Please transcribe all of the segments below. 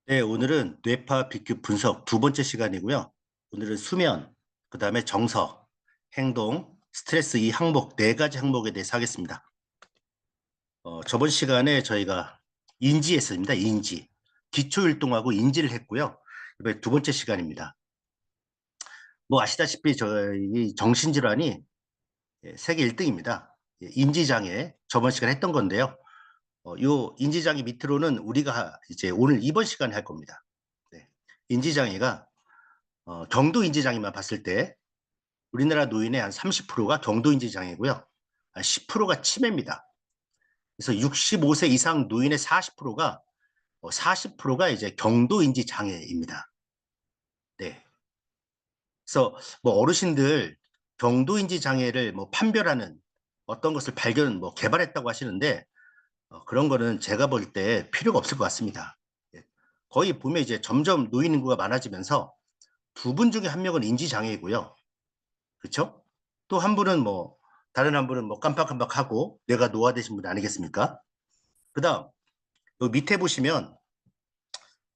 네, 오늘은 뇌파 BQ 분석 두 번째 시간이고요. 오늘은 수면, 그 다음에 정서, 행동, 스트레스 이 항목, 네 가지 항목에 대해서 하겠습니다. 저번 시간에 저희가 인지했습니다. 인지. 기초율동하고 인지를 했고요. 이번에 두 번째 시간입니다. 뭐 아시다시피 저희 정신질환이 세계 1등입니다. 인지장애, 저번 시간에 했던 건데요. 요 인지장애 밑으로는 우리가 이제 오늘 이번 시간에 할 겁니다. 네. 인지장애가 경도인지장애만 봤을 때 우리나라 노인의 한 30%가 경도인지장애고요. 한 10%가 치매입니다. 그래서 65세 이상 노인의 40%가 이제 경도인지장애입니다. 네. 그래서 뭐 어르신들 경도인지장애를 뭐 판별하는 어떤 것을 개발했다고 하시는데 그런 거는 제가 볼 때 필요가 없을 것 같습니다. 예. 거의 보면 이제 점점 노인 인구가 많아지면서 두 분 중에 한 명은 인지장애이고요. 그렇죠? 또 한 분은 뭐 다른 한 분은 뭐 깜빡깜빡하고 뇌가 노화되신 분 아니겠습니까? 그다음 여기 밑에 보시면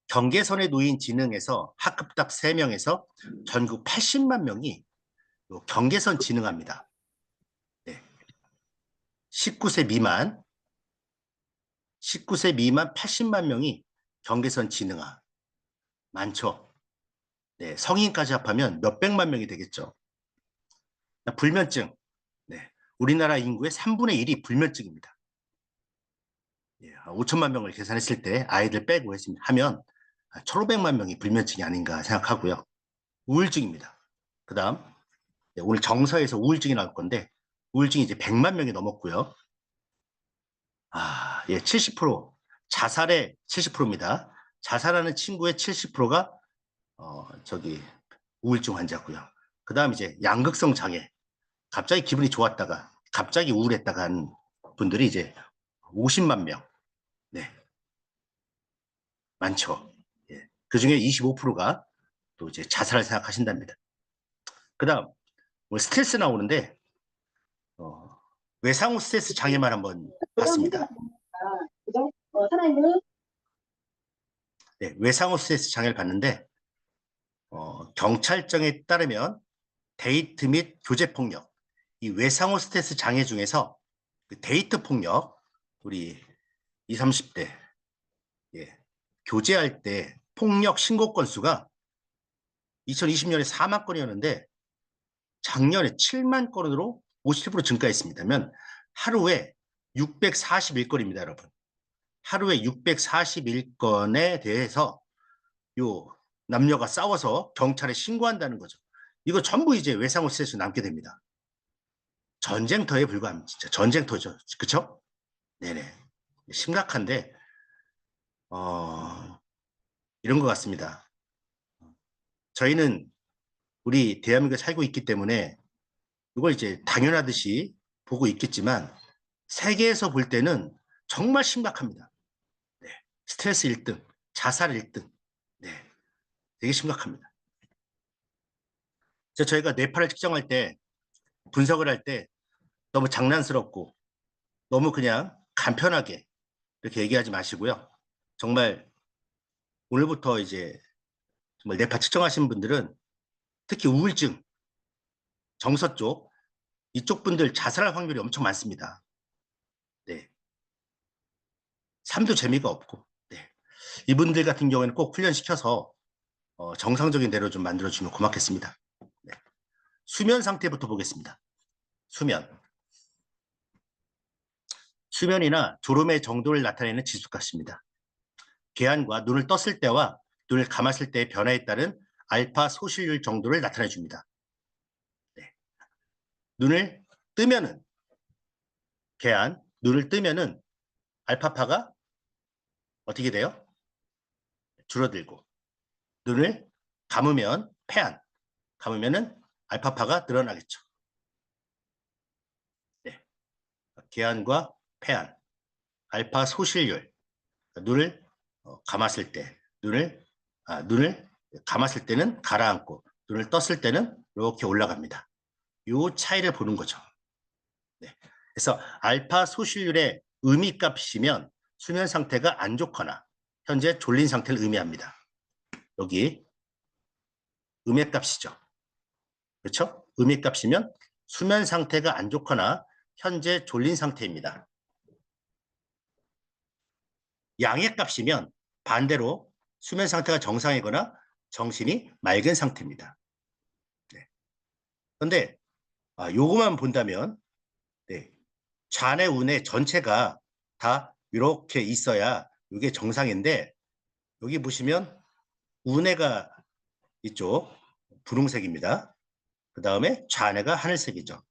경계선에 놓인 지능에서 학급답 3명에서 전국 80만 명이 요 경계선 지능합니다. 네. 19세 미만 19세 미만 80만 명이 경계선 지능아. 많죠. 네, 성인까지 합하면 몇백만 명이 되겠죠. 불면증. 네. 우리나라 인구의 3분의 1이 불면증입니다. 예, 5천만 명을 계산했을 때 아이들 빼고 하면 1,500만 명이 불면증이 아닌가 생각하고요. 우울증입니다. 그 다음 오늘 정서에서 우울증이 나올 건데 우울증이 이제 100만 명이 넘었고요. 예, 70% 자살의 70%입니다. 자살하는 친구의 70%가 저기 우울증 환자고요. 그 다음 이제 양극성 장애. 갑자기 기분이 좋았다가 갑자기 우울했다가 한 분들이 이제 50만 명. 네, 많죠. 예. 그 중에 25%가 또 이제 자살을 생각하신답니다. 그 다음, 오늘 스트레스 나오는데, 어, 외상후 스트레스 장애만 한번 봤습니다. 그죠? 살아있는 네, 외상후 스트레스 장애를 봤는데, 경찰청에 따르면 데이트 및 교제 폭력, 이 외상후 스트레스 장애 중에서 그 데이트 폭력, 우리 20, 30대, 예, 교제할 때 폭력 신고 건수가 2020년에 4만 건이었는데 작년에 7만 건으로 50% 증가했습니다면 하루에 641건입니다, 여러분. 하루에 641건에 대해서 요 남녀가 싸워서 경찰에 신고한다는 거죠. 이거 전부 이제 외상후 스트레스 남게 됩니다. 전쟁터에 불과합니다. 진짜 전쟁터죠. 그쵸? 네네. 심각한데 이런 것 같습니다. 저희는 우리 대한민국에 살고 있기 때문에 이걸 이제 당연하듯이 보고 있겠지만 세계에서 볼 때는 정말 심각합니다. 네. 스트레스 1등, 자살 1등. 네. 되게 심각합니다. 저희가 뇌파를 측정할 때, 분석을 할 때 너무 장난스럽고 너무 그냥 간편하게 이렇게 얘기하지 마시고요. 정말 오늘부터 이제 정말 뇌파 측정하시는 분들은 특히 우울증, 정서 쪽, 이쪽 분들 자살할 확률이 엄청 많습니다. 네. 삶도 재미가 없고, 네. 이분들 같은 경우에는 꼭 훈련시켜서 정상적인 대로 좀 만들어주면 고맙겠습니다. 네. 수면 상태부터 보겠습니다. 수면. 수면이나 졸음의 정도를 나타내는 지수값입니다. 계한과 눈을 떴을 때와 눈을 감았을 때의 변화에 따른 알파 소실률 정도를 나타내 줍니다. 네. 눈을 뜨면은 계한, 눈을 뜨면은 알파파가 어떻게 돼요? 줄어들고 눈을 감으면 폐한, 감으면은 알파파가 늘어나겠죠. 네. 계한과 폐한, 알파 소실률, 눈을 감았을 때, 눈을 감았을 때는 가라앉고, 눈을 떴을 때는 이렇게 올라갑니다. 이 차이를 보는 거죠. 네. 그래서 알파 소실률의 의미 값이시면 수면 상태가 안 좋거나 현재 졸린 상태를 의미합니다. 여기 음의 값이죠. 그렇죠? 음의 값이면 수면 상태가 안 좋거나 현재 졸린 상태입니다. 양의 값이면 반대로 수면 상태가 정상이거나 정신이 맑은 상태입니다. 네. 그런데 요거만 본다면 네, 좌뇌 우뇌 전체가 다 이렇게 있어야 이게 정상인데 여기 보시면 우뇌가 이쪽 분홍색입니다. 그 다음에 좌뇌가 하늘색이죠.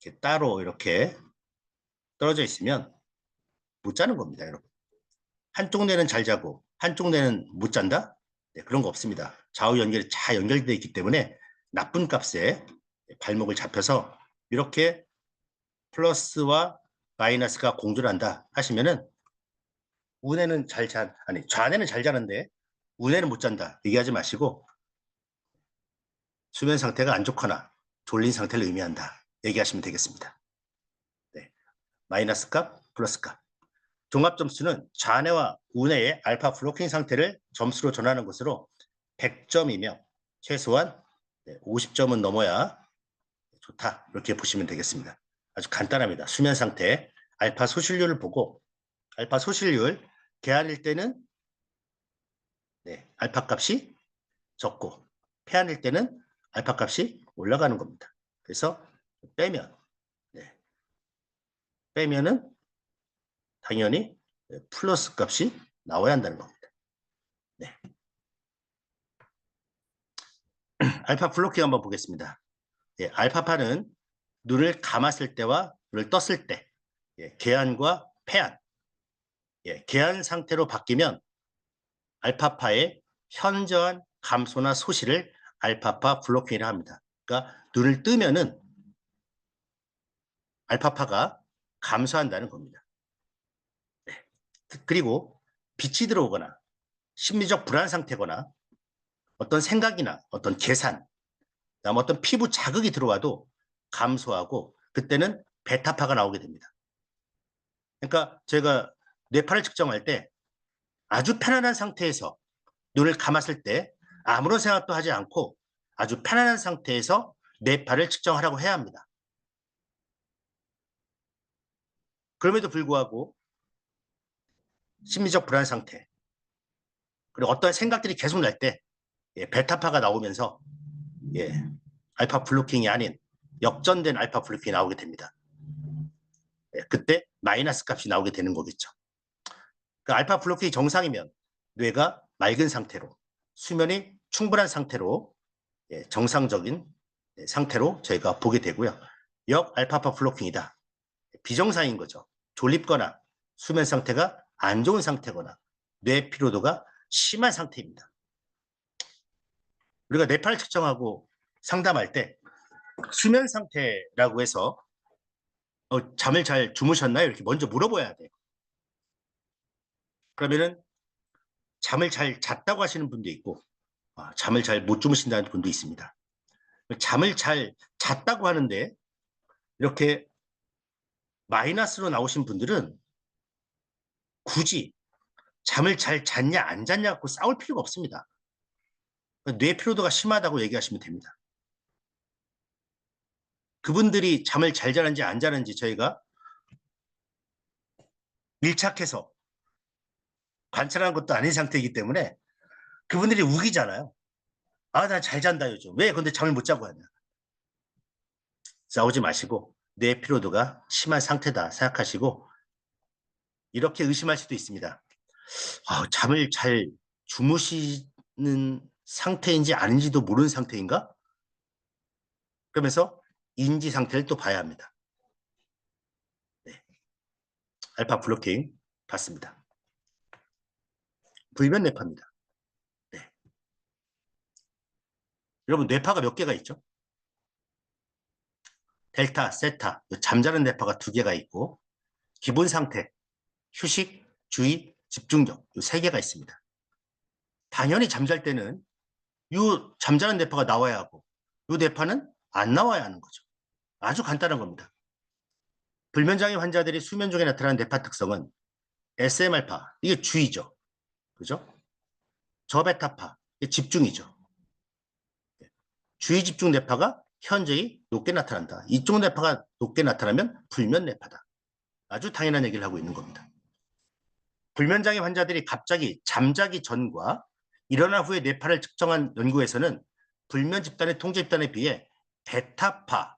이렇게 따로 이렇게 떨어져 있으면 못 자는 겁니다, 여러분. 한쪽 뇌는 잘 자고 한쪽 뇌는 못 잔다? 네, 그런 거 없습니다. 좌우 연결이 잘 연결되어 있기 때문에 나쁜 값에 발목을 잡혀서 이렇게 플러스와 마이너스가 공존을 한다 하시면은 우뇌는 아니 좌뇌는 잘 자는데 우뇌는 못 잔다 얘기하지 마시고 수면 상태가 안 좋거나 졸린 상태를 의미한다 얘기하시면 되겠습니다. 네. 마이너스 값, 플러스 값. 종합 점수는 좌뇌와 우뇌의 알파 블로킹 상태를 점수로 전하는 것으로 100점이며 최소한 50점은 넘어야 좋다 이렇게 보시면 되겠습니다. 아주 간단합니다. 수면 상태 알파 소실률을 보고 알파 소실률 개안일 때는 알파 값이 적고 폐안일 때는 알파 값이 올라가는 겁니다. 그래서 빼면은 당연히 플러스 값이 나와야 한다는 겁니다. 네. 알파 블로킹 한번 보겠습니다. 알파파는 눈을 감았을 때와 눈을 떴을 때 개안과 폐안 개안 상태로 바뀌면 알파파의 현저한 감소나 소실을 알파파 블로킹이라 합니다. 그러니까 눈을 뜨면은 알파파가 감소한다는 겁니다. 네. 그리고 빛이 들어오거나 심리적 불안 상태거나 어떤 생각이나 어떤 계산, 그다음 어떤 피부 자극이 들어와도 감소하고 그때는 베타파가 나오게 됩니다. 그러니까 제가 뇌파를 측정할 때 아주 편안한 상태에서 눈을 감았을 때 아무런 생각도 하지 않고 아주 편안한 상태에서 뇌파를 측정하라고 해야 합니다. 그럼에도 불구하고 심리적 불안 상태 그리고 어떤 생각들이 계속 날 때 베타파가 나오면서 알파 블로킹이 아닌 역전된 알파 블로킹이 나오게 됩니다. 그때 마이너스 값이 나오게 되는 거겠죠. 그 알파 블로킹이 정상이면 뇌가 맑은 상태로 수면이 충분한 상태로 정상적인 상태로 저희가 보게 되고요. 역 알파파 블로킹이다. 비정상인 거죠. 졸립거나 수면 상태가 안 좋은 상태거나 뇌 피로도가 심한 상태입니다. 우리가 뇌파를 측정하고 상담할 때 수면 상태라고 해서 잠을 잘 주무셨나요? 이렇게 먼저 물어봐야 돼요. 그러면은 잠을 잘 잤다고 하시는 분도 있고 잠을 잘 못 주무신다는 분도 있습니다. 잠을 잘 잤다고 하는데 이렇게 마이너스로 나오신 분들은 굳이 잠을 잘 잤냐 안 잤냐고 싸울 필요가 없습니다. 뇌 피로도가 심하다고 얘기하시면 됩니다. 그분들이 잠을 잘 자는지 안 자는지 저희가 밀착해서 관찰하는 것도 아닌 상태이기 때문에 그분들이 우기잖아요. 나 잘 잔다 요즘. 왜 근데 잠을 못 자고 하냐. 싸우지 마시고 뇌 피로도가 심한 상태다 생각하시고 이렇게 의심할 수도 있습니다. 잠을 잘 주무시는 상태인지 아닌지도 모르는 상태인가? 그러면서 인지 상태를 또 봐야 합니다. 알파 블로킹 봤습니다. 불면 뇌파입니다. 여러분 뇌파가 몇 개가 있죠? 델타, 세타, 잠자는 뇌파가 2개가 있고 기본 상태, 휴식, 주의, 집중력 이 3개가 있습니다. 당연히 잠잘 때는 이 잠자는 뇌파가 나와야 하고 이 뇌파는 안 나와야 하는 거죠. 아주 간단한 겁니다. 불면장애 환자들이 수면 중에 나타나는 뇌파 특성은 SM알파, 이게 주의죠. 그죠? 저베타파, 집중이죠. 주의 집중 뇌파가 현저히 높게 나타난다. 이쪽 뇌파가 높게 나타나면 불면 뇌파다. 아주 당연한 얘기를 하고 있는 겁니다. 불면장애 환자들이 갑자기 잠자기 전과 일어난 후에 뇌파를 측정한 연구에서는 불면 집단의 통제 집단에 비해 베타파,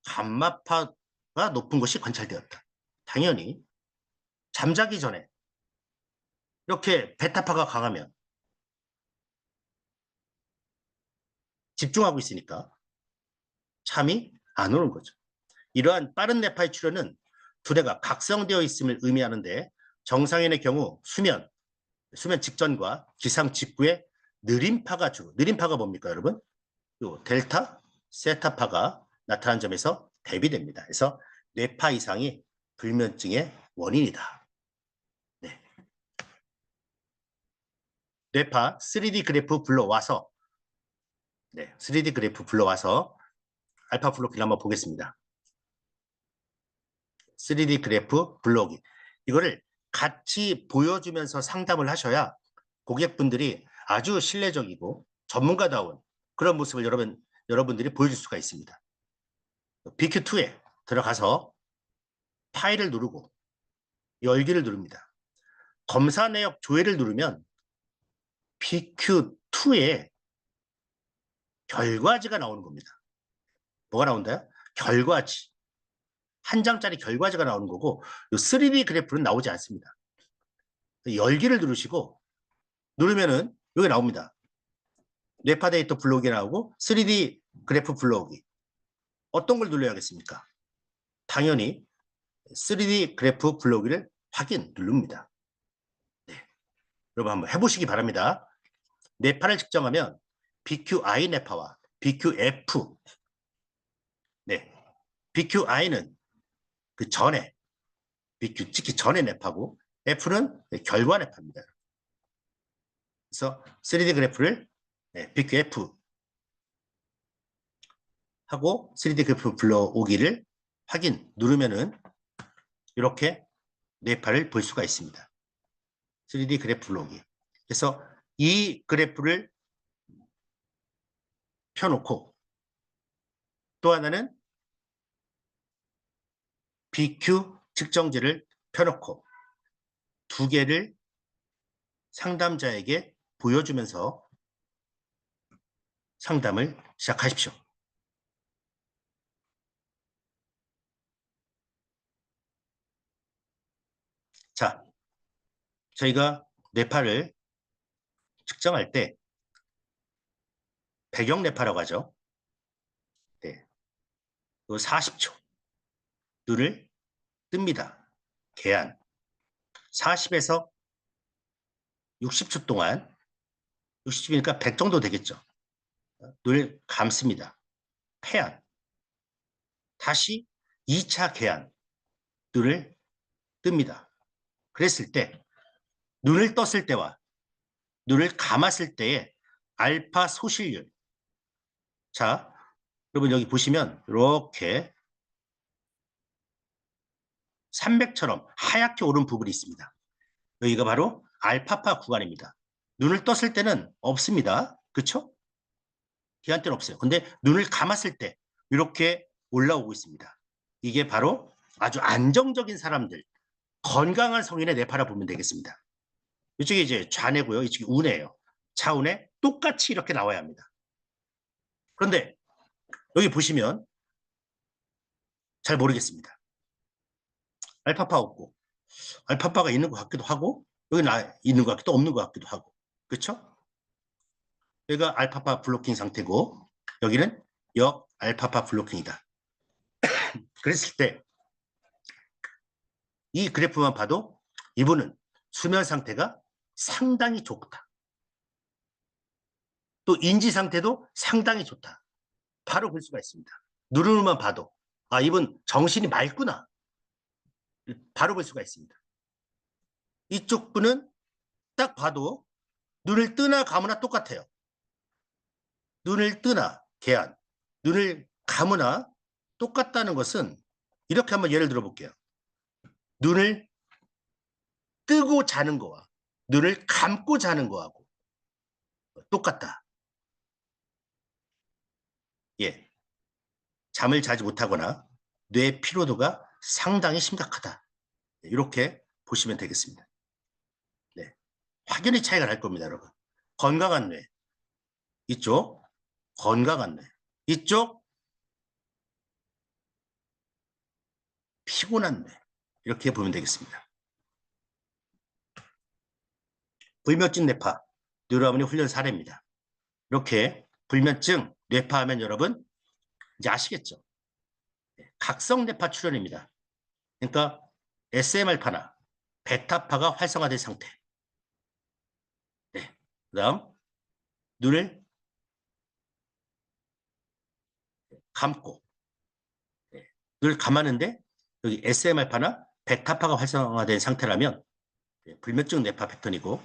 감마파가 높은 것이 관찰되었다. 당연히 잠자기 전에 이렇게 베타파가 강하면 집중하고 있으니까 잠이 안 오는 거죠. 이러한 빠른 뇌파의 출현은 두뇌가 각성되어 있음을 의미하는데 정상인의 경우 수면 직전과 기상 직후에 느림파가 주로, 느림파가 뭡니까 여러분? 요 델타, 세타파가 나타난 점에서 대비됩니다. 그래서 뇌파 이상이 불면증의 원인이다. 네. 뇌파 3D 그래프 불러와서 3D 그래프 불러와서 알파 블로킹을 한번 보겠습니다. 3D 그래프 불러오기. 이거를 같이 보여주면서 상담을 하셔야 고객분들이 아주 신뢰적이고 전문가다운 그런 모습을 여러분들이 보여줄 수가 있습니다. BQ2에 들어가서 파일을 누르고 열기를 누릅니다. 검사 내역 조회를 누르면 BQ2에 결과지가 나오는 겁니다. 뭐가 나온다요? 결과지. 한 장짜리 결과지가 나오는 거고 이 3D 그래프는 나오지 않습니다. 열기를 누르시고 누르면은 여기 나옵니다. 뇌파 데이터 불러오기 나오고 3D 그래프 불러오기. 어떤 걸 눌러야겠습니까? 당연히 3D 그래프 불러오기를 확인 누릅니다. 네. 여러분 한번 해보시기 바랍니다. 뇌파를 측정하면 BQI 뇌파와 BQF BQI는 그 전에 BQ 찍기 전에 뇌파고 F는 결과 뇌파입니다. 그래서 3D 그래프를 BQF 하고 3D 그래프 불러오기를 확인 누르면은 이렇게 뇌파를 볼 수가 있습니다. 3D 그래프 불러오기. 그래서 이 그래프를 펴놓고 또 하나는 BQ 측정지를 펴놓고 두 개를 상담자에게 보여주면서 상담을 시작하십시오. 자, 저희가 뇌파를 측정할 때 배경 뇌파라고 하죠. 네, 40초 눈을 뜹니다. 개안 40에서 60초 동안 60이니까 100 정도 되겠죠. 눈을 감습니다. 폐안 다시 2차 개안 눈을 뜹니다. 그랬을 때 눈을 떴을 때와 눈을 감았을 때의 알파 소실률. 자, 여러분 여기 보시면 이렇게 300처럼 하얗게 오른 부분이 있습니다. 여기가 바로 알파파 구간입니다. 눈을 떴을 때는 없습니다. 그렇죠? 기한 때는 없어요. 근데 눈을 감았을 때 이렇게 올라오고 있습니다. 이게 바로 아주 안정적인 사람들, 건강한 성인의 뇌파라 보면 되겠습니다. 이쪽이 이제 좌뇌고요. 이쪽이 우뇌예요. 좌우뇌 똑같이 이렇게 나와야 합니다. 그런데 여기 보시면 잘 모르겠습니다. 알파파 없고 알파파가 있는 것 같기도 하고 여기 있는 것 같기도 없는 것 같기도 하고 그렇죠? 여기가 알파파 블로킹 상태고 여기는 역 알파파 블로킹이다. 그랬을 때 이 그래프만 봐도 이분은 수면 상태가 상당히 좋다. 또 인지 상태도 상당히 좋다. 바로 볼 수가 있습니다. 눈으로만 봐도 아 이분 정신이 맑구나. 바로 볼 수가 있습니다. 이쪽 분은 딱 봐도 눈을 뜨나 감으나 똑같아요. 눈을 뜨나 개안, 눈을 감으나 똑같다는 것은 이렇게 한번 예를 들어 볼게요. 눈을 뜨고 자는 거와 눈을 감고 자는 거하고 똑같다. 예, 잠을 자지 못하거나 뇌 피로도가 상당히 심각하다. 이렇게 보시면 되겠습니다. 네, 확연히 차이가 날 겁니다, 여러분. 건강한 뇌, 이쪽 건강한 뇌, 이쪽 피곤한 뇌, 이렇게 보면 되겠습니다. 불면증 뇌파, 뉴로하모니 훈련 사례입니다. 이렇게 불면증 뇌파하면 여러분 이제 아시겠죠? 각성 뇌파 출현입니다. 그러니까 SMR파나 베타파가 활성화된 상태. 네. 그다음 눈을 감고, 네. 눈을 감았는데 여기 SMR파나 베타파가 활성화된 상태라면 불면증 뇌파 패턴이고,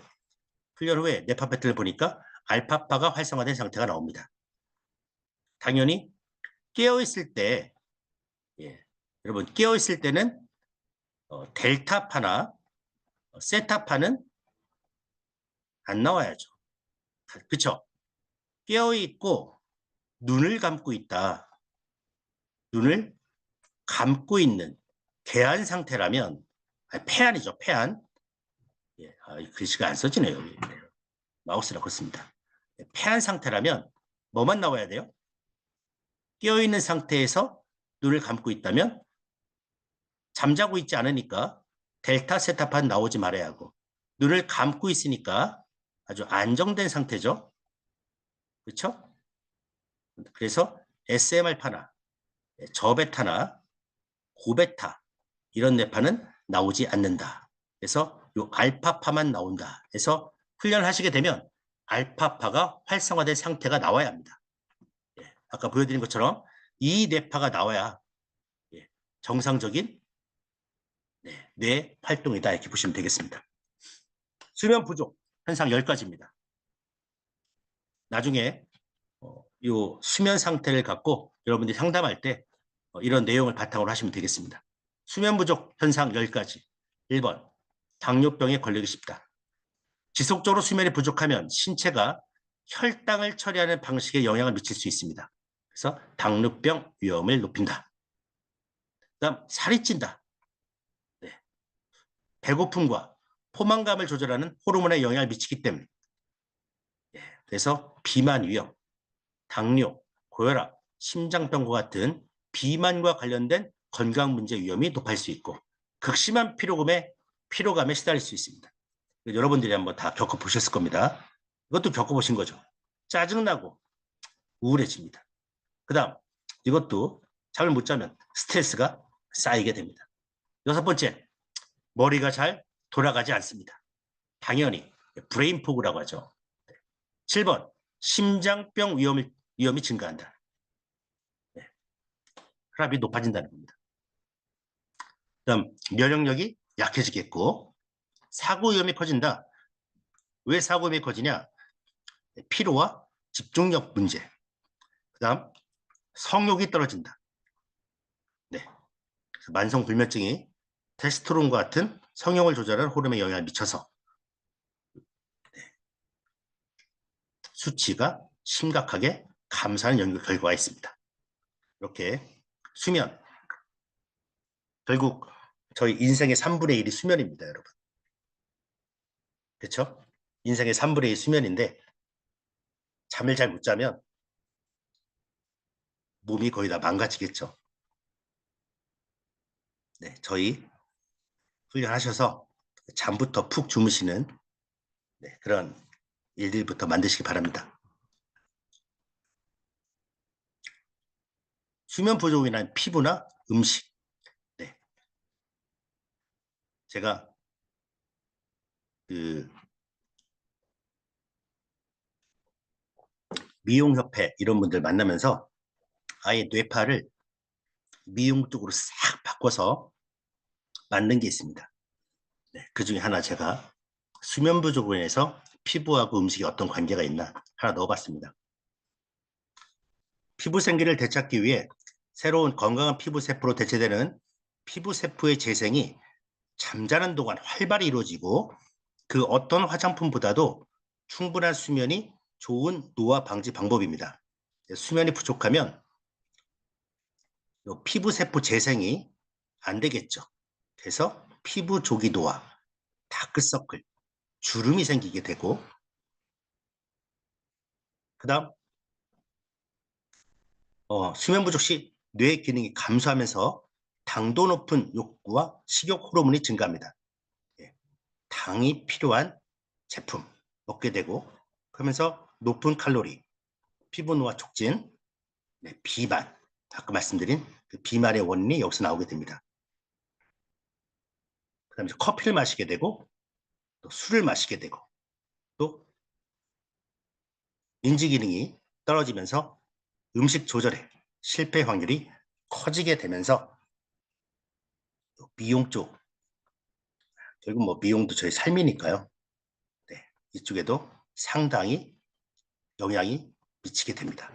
훈련 후에 뇌파 패턴을 보니까 알파파가 활성화된 상태가 나옵니다. 당연히 깨어있을 때, 예, 여러분 깨어있을 때는 델타파나 세타파는 안 나와야죠. 그렇죠? 깨어있고 눈을 감고 있다. 눈을 감고 있는 개안 상태라면, 폐안이죠, 폐안. 예, 글씨가 안 써지네요. 마우스라 그렇습니다. 폐안 상태라면 뭐만 나와야 돼요? 깨어있는 상태에서 눈을 감고 있다면 잠자고 있지 않으니까 델타 세타판 나오지 말아야 하고, 눈을 감고 있으니까 아주 안정된 상태죠. 그렇죠? 그래서 SMR파나 저베타나 고베타 이런 뇌파는 나오지 않는다. 그래서 이 알파파만 나온다. 그래서 훈련하시게 되면 알파파가 활성화된 상태가 나와야 합니다. 예, 아까 보여드린 것처럼 이 뇌파가 나와야 정상적인 뇌 활동이다, 이렇게 보시면 되겠습니다. 수면 부족 현상 10가지입니다. 나중에 이 수면 상태를 갖고 여러분들이 상담할 때 이런 내용을 바탕으로 하시면 되겠습니다. 수면 부족 현상 10가지. 1번, 당뇨병에 걸리기 쉽다. 지속적으로 수면이 부족하면 신체가 혈당을 처리하는 방식에 영향을 미칠 수 있습니다. 그래서 당뇨병 위험을 높인다. 그다음 살이 찐다. 네. 배고픔과 포만감을 조절하는 호르몬에 영향을 미치기 때문에. 네. 그래서 비만 위험, 당뇨, 고혈압, 심장병과 같은 비만과 관련된 건강 문제 위험이 높아질 수 있고, 극심한 피로감에 시달릴 수 있습니다. 여러분들이 한번 다 겪어보셨을 겁니다. 이것도 겪어보신 거죠. 짜증나고 우울해집니다. 그 다음 이것도 잠을 못 자면 스트레스가 쌓이게 됩니다. 6번째, 머리가 잘 돌아가지 않습니다. 당연히 브레인 포그라고 하죠. 7번, 심장병 위험이 증가한다. 네. 혈압이 높아진다는 겁니다. 그다음 면역력이 약해지겠고, 사고 위험이 커진다. 왜 사고 위험이 커지냐? 피로와 집중력 문제. 그다음 성욕이 떨어진다. 네. 만성 불면증이 테스토스테론과 같은 성욕을 조절하는 호르몬에 영향을 미쳐서 수치가 심각하게 감소하는 연구 결과가 있습니다. 이렇게 수면, 결국 저희 인생의 3분의 1이 수면입니다, 여러분. 그렇죠? 인생의 3분의 1이 수면인데 잠을 잘 못 자면 몸이 거의 다 망가지겠죠. 네, 저희 훈련하셔서 잠부터 푹 주무시는 그런 일들부터 만드시기 바랍니다. 수면 부족으로 인한 피부나 음식. 네. 제가 미용협회 이런 분들 만나면서 아예 뇌파를 미용 쪽으로 싹 바꿔서 만든 게 있습니다. 네, 그 중에 하나 제가 수면 부족으로 인해서 피부하고 음식이 어떤 관계가 있나 하나 넣어봤습니다. 피부 생기를 되찾기 위해 새로운 건강한 피부 세포로 대체되는 피부 세포의 재생이 잠자는 동안 활발히 이루어지고, 그 어떤 화장품보다도 충분한 수면이 좋은 노화 방지 방법입니다. 수면이 부족하면 피부 세포 재생이 안 되겠죠. 그래서 피부 조기 노화, 다크서클, 주름이 생기게 되고, 그다음 수면 부족 시 뇌 기능이 감소하면서 당도 높은 욕구와 식욕 호르몬이 증가합니다. 예, 당이 필요한 제품 먹게 되고, 그러면서 높은 칼로리, 피부 노화 촉진, 네, 비만, 아까 말씀드린 그 비만의 원인이 여기서 나오게 됩니다. 그다음에 커피를 마시게 되고, 또 술을 마시게 되고, 또 인지 기능이 떨어지면서 음식 조절에 실패 확률이 커지게 되면서 미용 쪽, 결국 뭐 미용도 저희 삶이니까요. 네, 이쪽에도 상당히 영향이 미치게 됩니다.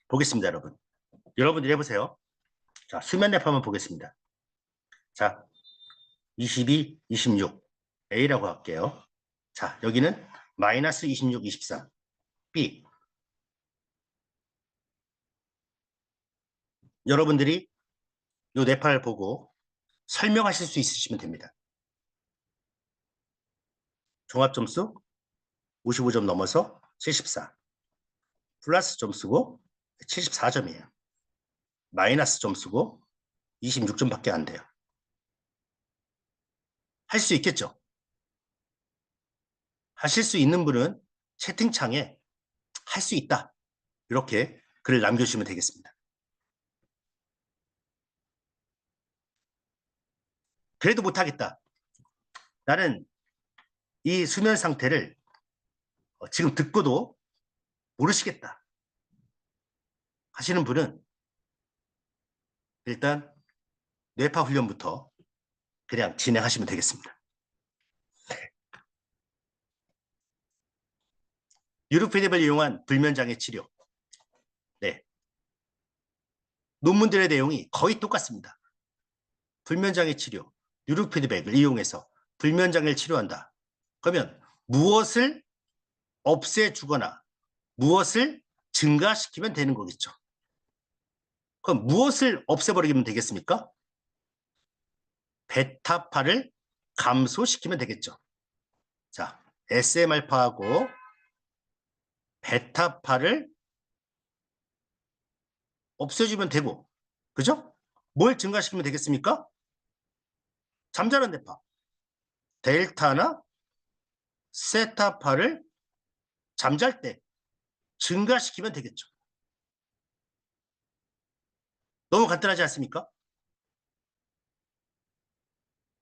보겠습니다, 여러분. 여러분들이 해보세요. 자, 수면 랩 한번 보겠습니다. 자, 22, 26 A라고 할게요. 자, 여기는 마이너스 26, 23 B. 여러분들이 이 뇌파를 보고 설명하실 수 있으시면 됩니다. 종합 점수 55점 넘어서 74. 플러스 점수고 74점이에요. 마이너스 점수고 26점밖에 안 돼요. 할 수 있겠죠? 하실 수 있는 분은 채팅창에 할 수 있다. 이렇게 글을 남겨주시면 되겠습니다. 그래도 못하겠다. 나는 이 수면 상태를 지금 듣고도 모르시겠다 하시는 분은 일단 뇌파 훈련부터 그냥 진행하시면 되겠습니다. 뉴로피드백을 이용한 불면장애 치료. 네. 논문들의 내용이 거의 똑같습니다. 불면장애 치료, 뉴로피드백을 이용해서 불면장애를 치료한다. 그러면 무엇을 없애주거나 무엇을 증가시키면 되는 거겠죠. 그럼 무엇을 없애버리면 되겠습니까? 베타파를 감소시키면 되겠죠. 자, SMR파하고 베타파를 없애주면 되고, 그죠? 뭘 증가시키면 되겠습니까? 잠자는 뇌파, 델타나 세타파를 잠잘 때 증가시키면 되겠죠. 너무 간단하지 않습니까?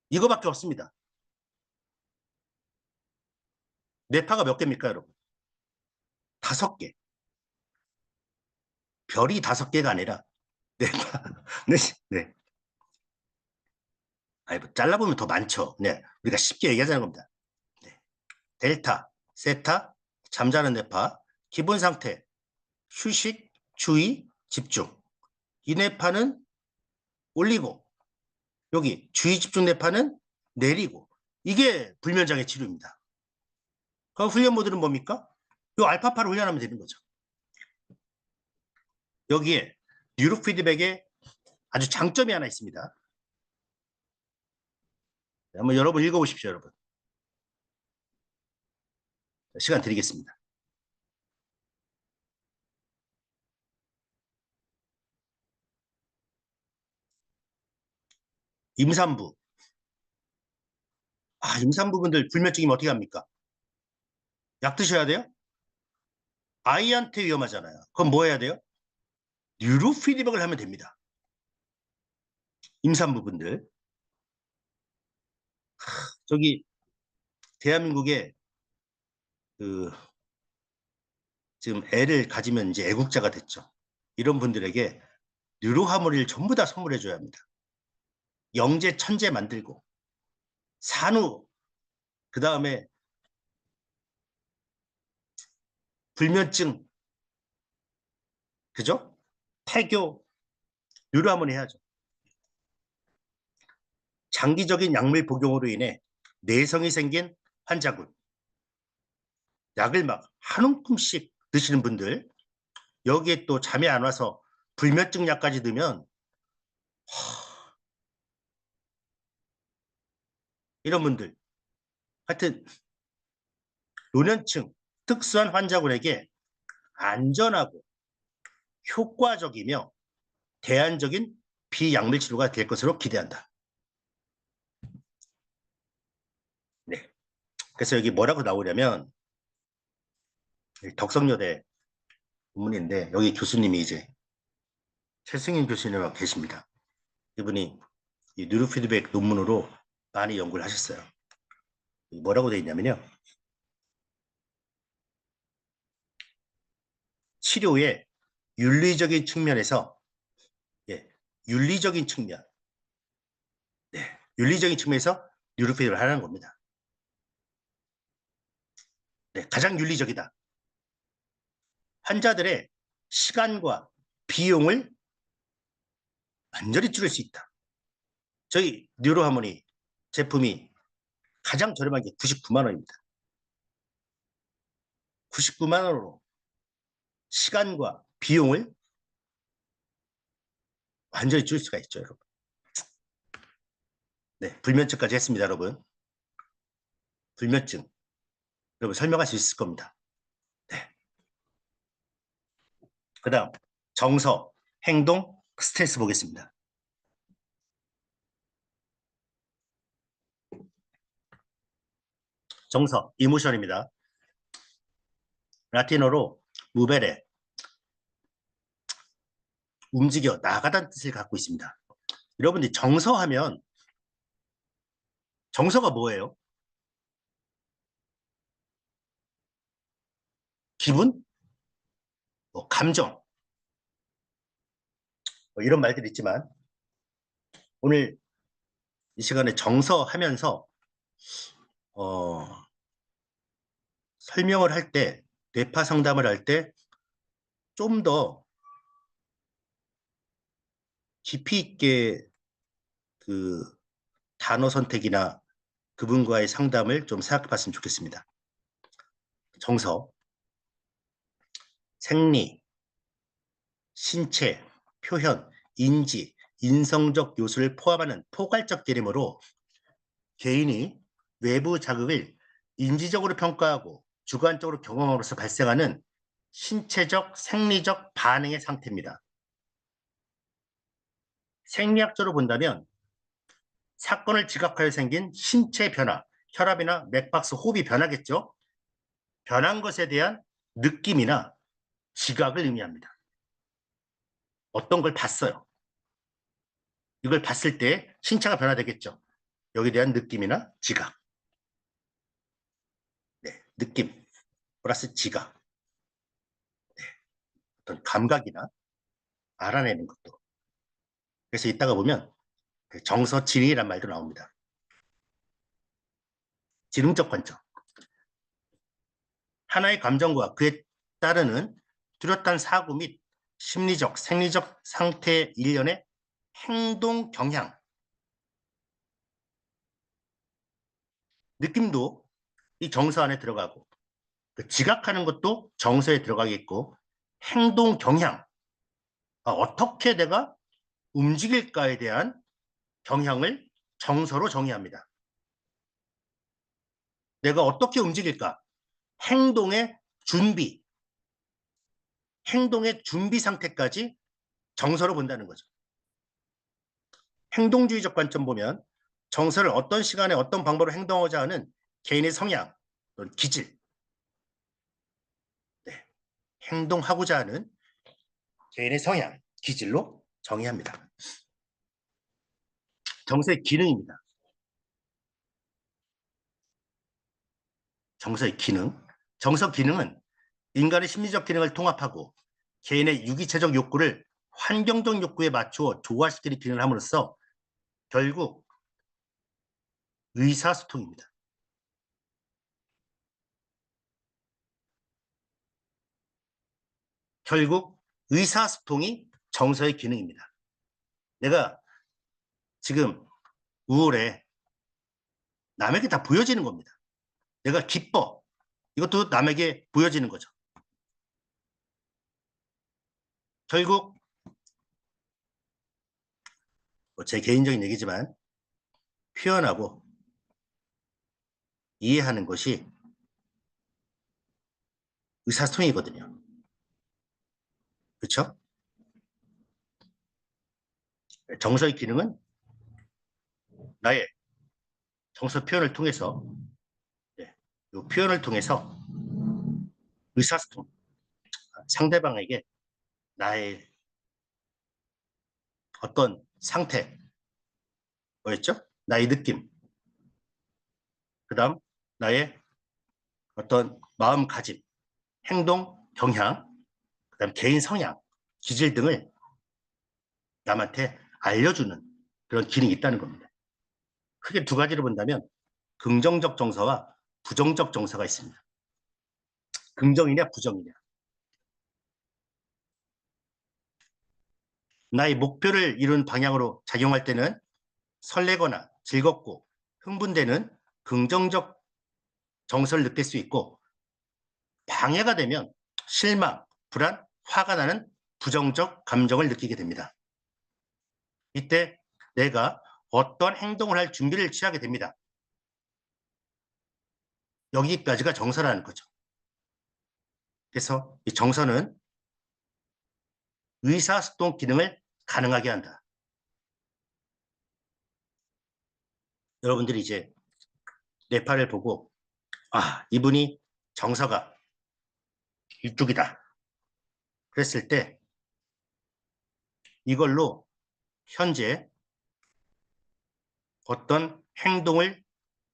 이거밖에 없습니다. 뇌파가 몇 개입니까, 여러분? 5개. 별이 5개가 아니라 뇌파. 네, 네. 아니, 뭐 잘라보면 더 많죠. 네, 우리가 쉽게 얘기하자는 겁니다. 네. 델타, 세타, 잠자는 뇌파, 기본 상태, 휴식, 주의, 집중. 이 뇌파는 올리고, 여기 주의, 집중 뇌파는 내리고. 이게 불면장애 치료입니다. 그럼 훈련 모드는 뭡니까? 이 알파파를 훈련하면 되는 거죠. 여기에 뉴로 피드백에 아주 장점이 하나 있습니다. 한번 여러분 읽어보십시오, 여러분. 시간 드리겠습니다. 임산부. 임산부분들 불면증이면 어떻게 합니까? 약 드셔야 돼요? 아이한테 위험하잖아요. 그럼 뭐 해야 돼요? 뉴로 피드백을 하면 됩니다. 임산부분들. 저기 대한민국에 그 지금 애를 가지면 이제 애국자가 됐죠. 이런 분들에게 뉴로 하모니를 전부 다 선물해 줘야 합니다. 영재 천재 만들고 산후 그다음에 불면증 그죠? 태교 뉴로 하모니 해야죠. 장기적인 약물 복용으로 인해 내성이 생긴 환자군, 약을 막 한 움큼씩 드시는 분들, 여기에 또 잠이 안 와서 불면증 약까지 넣으면 이런 분들, 하여튼 노년층 특수한 환자군에게 안전하고 효과적이며 대안적인 비약물 치료가 될 것으로 기대한다. 네. 그래서 여기 뭐라고 나오냐면 덕성여대 본문인데 여기 교수님이 이제 최승인 교수님이 계십니다. 이분이 이 뉴로피드백 논문으로 많이 연구를 하셨어요. 뭐라고 되어 있냐면요. 치료의 윤리적인 측면에서, 예, 윤리적인 측면, 네, 윤리적인 측면에서 뉴로피드백을 하라는 겁니다. 네, 가장 윤리적이다. 환자들의 시간과 비용을 완전히 줄일 수 있다. 저희 뉴로하모니 제품이 가장 저렴한 게 99만 원입니다. 99만 원으로 시간과 비용을 완전히 줄일 수가 있죠, 여러분. 네, 불면증까지 했습니다, 여러분. 불면증. 여러분 설명할 수 있을 겁니다. 네. 그 다음, 정서, 행동, 스트레스 보겠습니다. 정서, 이모션입니다. 라틴어로 무베레, 움직여, 나가다는 뜻을 갖고 있습니다. 여러분들이 정서하면 정서가 뭐예요? 기분? 뭐 감정? 뭐 이런 말들이 있지만 오늘 이 시간에 정서하면서 설명을 할 때, 뇌파 상담을 할 때 좀 더 깊이 있게 그 단어 선택이나 그분과의 상담을 좀 생각해 봤으면 좋겠습니다. 정서, 생리, 신체, 표현, 인지, 인성적 요소를 포함하는 포괄적 개념으로 개인이 외부 자극을 인지적으로 평가하고 주관적으로 경험으로써 발생하는 신체적, 생리적 반응의 상태입니다. 생리학적으로 본다면 사건을 지각하여 생긴 신체 변화, 혈압이나 맥박수, 호흡이 변하겠죠. 변한 것에 대한 느낌이나 지각을 의미합니다. 어떤 걸 봤어요. 이걸 봤을 때 신체가 변화되겠죠. 여기에 대한 느낌이나 지각. 네, 느낌 플러스 지각. 네, 어떤 감각이나 알아내는 것도. 그래서 이따가 보면 정서지능이란 말도 나옵니다. 지능적 관점. 하나의 감정과 그에 따르는 뚜렷한 사고 및 심리적, 생리적 상태 일련의 행동 경향. 느낌도 이 정서 안에 들어가고 그 지각하는 것도 정서에 들어가겠고 행동 경향. 어떻게 내가 움직일까에 대한 경향을 정서로 정의합니다. 내가 어떻게 움직일까? 행동의 준비, 행동의 준비 상태까지 정서로 본다는 거죠. 행동주의적 관점 보면 정서를 어떤 시간에 어떤 방법으로 행동하고자 하는 개인의 성향, 기질, 네. 행동하고자 하는 개인의 성향, 기질로 정의합니다. 정서의 기능입니다. 정서의 기능. 정서 기능은 인간의 심리적 기능을 통합하고 개인의 유기체적 욕구를 환경적 욕구에 맞추어 조화시키는 기능을 함으로써 결국 의사소통입니다. 결국 의사소통이 정서의 기능입니다. 내가 지금 우울해. 남에게 다 보여지는 겁니다. 내가 기뻐. 이것도 남에게 보여지는 거죠. 결국 제 개인적인 얘기지만 표현하고 이해하는 것이 의사소통이거든요. 그렇죠? 정서의 기능은 나의 정서 표현을 통해서 이 표현을 통해서 의사소통, 상대방에게 나의 어떤 상태, 뭐였죠? 나의 느낌, 그 다음 나의 어떤 마음가짐, 행동, 경향, 그 다음 개인 성향, 기질 등을 남한테 알려주는 그런 기능이 있다는 겁니다. 크게 두 가지로 본다면 긍정적 정서와 부정적 정서가 있습니다. 긍정이냐 부정이냐. 나의 목표를 이룬 방향으로 작용할 때는 설레거나 즐겁고 흥분되는 긍정적 정서를 느낄 수 있고, 방해가 되면 실망, 불안, 화가 나는 부정적 감정을 느끼게 됩니다. 이때 내가 어떤 행동을 할 준비를 취하게 됩니다. 여기까지가 정서라는 거죠. 그래서 이 정서는 의사소통 기능을 가능하게 한다. 여러분들이 이제 뇌파를 보고 이분이 정서가 이쪽이다 그랬을 때 이걸로 현재 어떤 행동을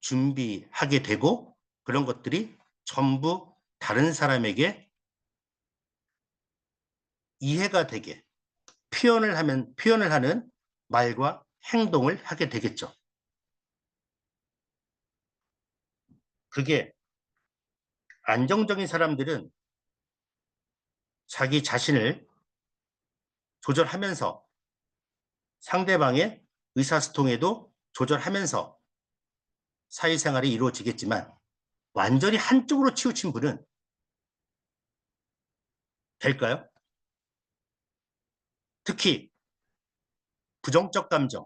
준비하게 되고, 그런 것들이 전부 다른 사람에게 이해가 되게 표현을 하는 말과 행동을 하게 되겠죠. 그게 안정적인 사람들은 자기 자신을 조절하면서 상대방의 의사소통에도 조절하면서 사회생활이 이루어지겠지만, 완전히 한쪽으로 치우친 분은 될까요? 특히 부정적 감정,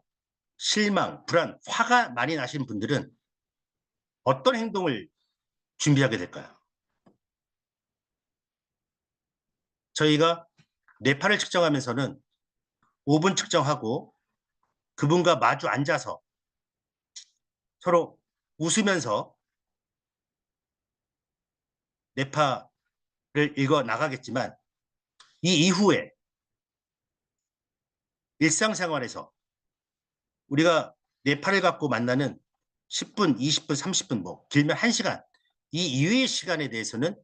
실망, 불안, 화가 많이 나신 분들은 어떤 행동을 준비하게 될까요? 저희가 뇌파를 측정하면서는 5분 측정하고 그분과 마주 앉아서 서로 웃으면서 뇌파를 읽어 나가겠지만, 이 이후에 일상생활에서 우리가 뇌파를 갖고 만나는 10분, 20분, 30분, 뭐 길면 1시간, 이 이외의 시간에 대해서는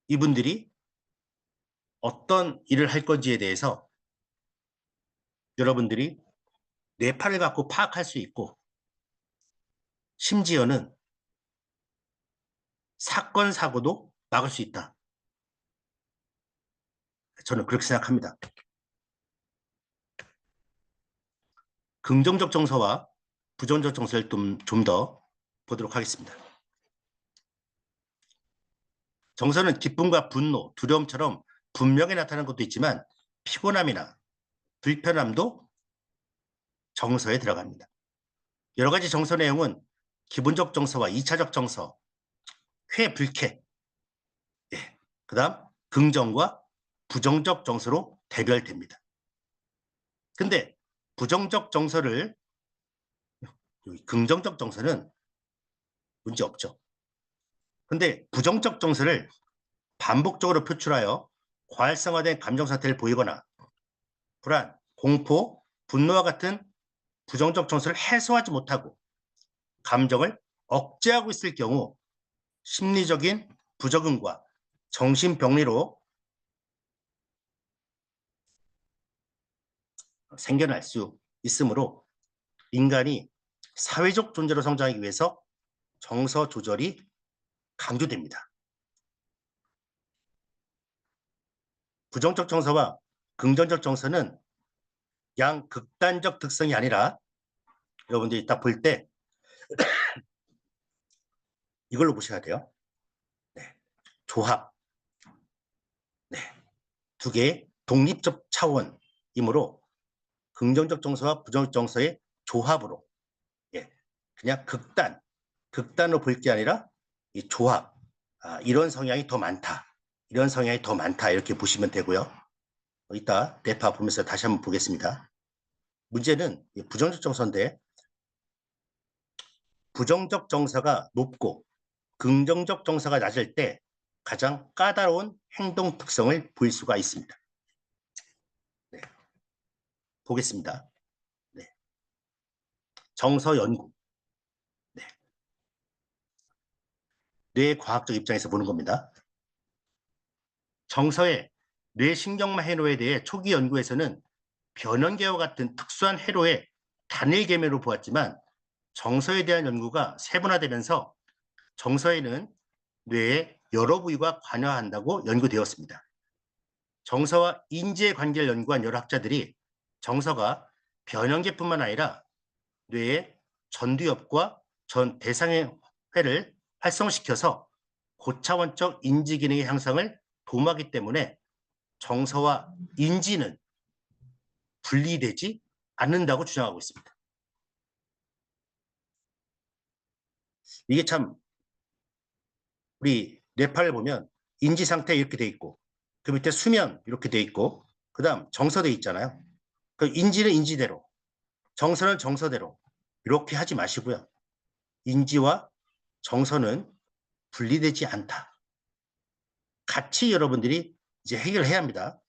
이분들이 어떤 일을 할 건지에 대해서 여러분들이 뇌파를 갖고 파악할 수 있고, 심지어는 사건, 사고도 막을 수 있다. 저는 그렇게 생각합니다. 긍정적 정서와 부정적 정서를 좀 더 보도록 하겠습니다. 정서는 기쁨과 분노, 두려움처럼 분명히 나타나는 것도 있지만, 피곤함이나 불편함도 정서에 들어갑니다. 여러 가지 정서 내용은 기본적 정서와 2차적 정서, 쾌, 불쾌, 그다음 긍정과 부정적 정서로 대별됩니다. 근데 부정적 정서를, 긍정적 정서는 문제 없죠. 근데 부정적 정서를 반복적으로 표출하여 과활성화된 감정 상태를 보이거나 불안, 공포, 분노와 같은 부정적 정서를 해소하지 못하고 감정을 억제하고 있을 경우 심리적인 부적응과 정신병리로 생겨날 수 있으므로 인간이 사회적 존재로 성장하기 위해서 정서 조절이 강조됩니다. 부정적 정서와 긍정적 정서는 양극단적 특성이 아니라 여러분들이 딱 볼 때 이걸로 보셔야 돼요. 네. 조합. 네. 두 개의 독립적 차원이므로 긍정적 정서와 부정적 정서의 조합으로, 예, 그냥 극단으로 볼 게 아니라 이 조합, 이런 성향이 더 많다. 이런 성향이 더 많다. 이렇게 보시면 되고요. 이따 뇌파 보면서 다시 한번 보겠습니다. 문제는 부정적 정서인데 부정적 정서가 높고 긍정적 정서가 낮을 때 가장 까다로운 행동 특성을 보일 수가 있습니다. 네. 보겠습니다. 네. 정서 연구. 네. 뇌과학적 입장에서 보는 겁니다. 정서의 뇌신경마 회로에 대해 초기 연구에서는 변연계와 같은 특수한 회로의 단일 계매로 보았지만 정서에 대한 연구가 세분화되면서 정서에는 뇌의 여러 부위가 관여한다고 연구되었습니다. 정서와 인지의 관계를 연구한 여러 학자들이 정서가 변연계뿐만 아니라 뇌의 전두엽과 전 대상의 회를 활성시켜서 고차원적 인지 기능의 향상을 도모하기 때문에 정서와 인지는 분리되지 않는다고 주장하고 있습니다. 이게 참 우리 뇌파를 보면 인지 상태 이렇게 돼 있고 그 밑에 수면 이렇게 돼 있고 그다음 정서돼 있잖아요. 그 인지는 인지대로, 정서는 정서대로 이렇게 하지 마시고요. 인지와 정서는 분리되지 않다. 같이 여러분들이 이제 해결해야 합니다.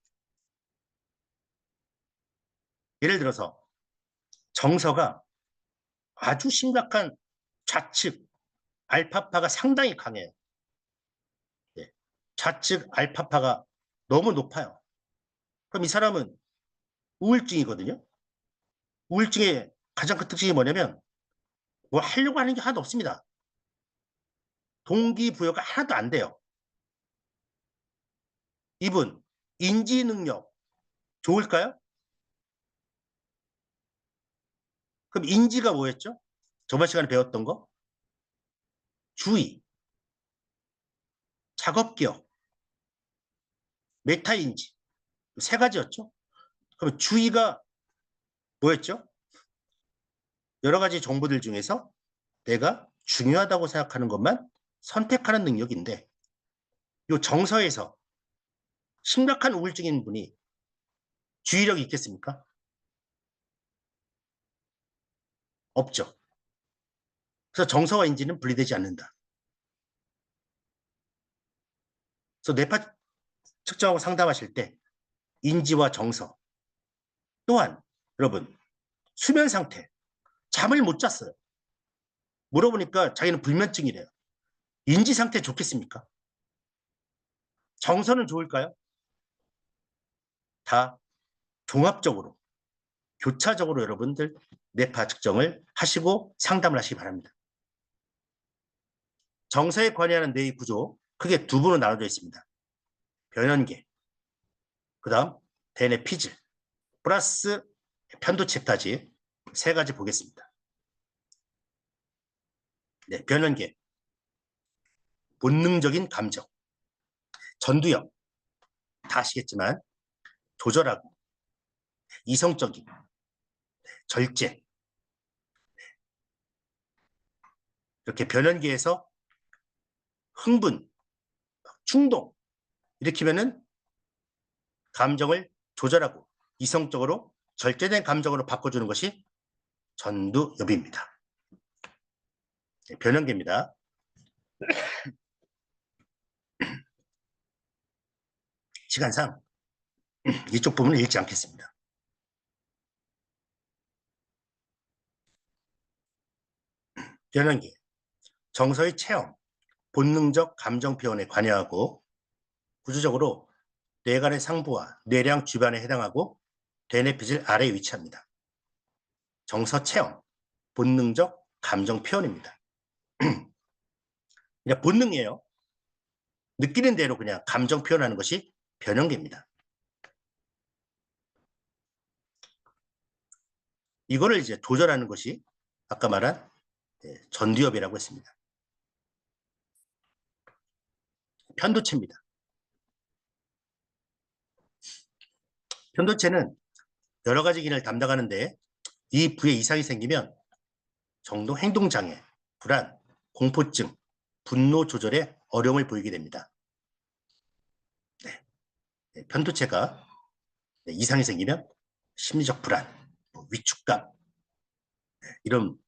예를 들어서 정서가 아주 심각한 좌측 알파파가 상당히 강해요. 네. 좌측 알파파가 너무 높아요. 그럼 이 사람은 우울증이거든요. 우울증의 가장 큰 특징이 뭐냐면 뭘 하려고 하는 게 하나도 없습니다. 동기부여가 하나도 안 돼요. 이분 인지 능력 좋을까요? 그럼 인지가 뭐였죠? 저번 시간에 배웠던 거? 주의, 작업기억, 메타인지 세 가지였죠. 그럼 주의가 뭐였죠? 여러 가지 정보들 중에서 내가 중요하다고 생각하는 것만 선택하는 능력인데 이 정서에서 심각한 우울증인 분이 주의력이 있겠습니까? 없죠. 그래서 정서와 인지는 분리되지 않는다. 그래서 뇌파 측정하고 상담하실 때 인지와 정서 또한 여러분 수면 상태 잠을 못 잤어요. 물어보니까 자기는 불면증이래요. 인지 상태 좋겠습니까? 정서는 좋을까요? 다 종합적으로 교차적으로 여러분들 뇌파 측정을 하시고 상담을 하시기 바랍니다. 정서에 관여하는 뇌의 구조 크게 두 부로 나눠져 있습니다. 변연계, 그 다음 대뇌 피질, 플러스 편도체까지 세 가지 보겠습니다. 네, 변연계, 본능적인 감정, 전두엽, 다 아시겠지만 조절하고 이성적인, 절제, 이렇게 변연계에서 흥분, 충동 일으키면은 감정을 조절하고 이성적으로 절제된 감정으로 바꿔주는 것이 전두엽입니다. 네, 변연계입니다. 시간상 이쪽 부분은 읽지 않겠습니다. 변연계, 정서의 체험, 본능적 감정 표현에 관여하고 구조적으로 뇌간의 상부와 뇌량 주변에 해당하고 대뇌피질 아래에 위치합니다. 정서 체험, 본능적 감정 표현입니다. 그냥 본능이에요. 느끼는 대로 그냥 감정 표현하는 것이 변연계입니다. 이거를 이제 조절하는 것이 아까 말한 전두엽이라고 했습니다. 편도체입니다. 편도체는 여러 가지 기능을 담당하는데 이 부에 이상이 생기면 정도 행동장애, 불안, 공포증, 분노 조절에 어려움을 보이게 됩니다. 편도체가 이상이 생기면 심리적 불안, 위축감 이런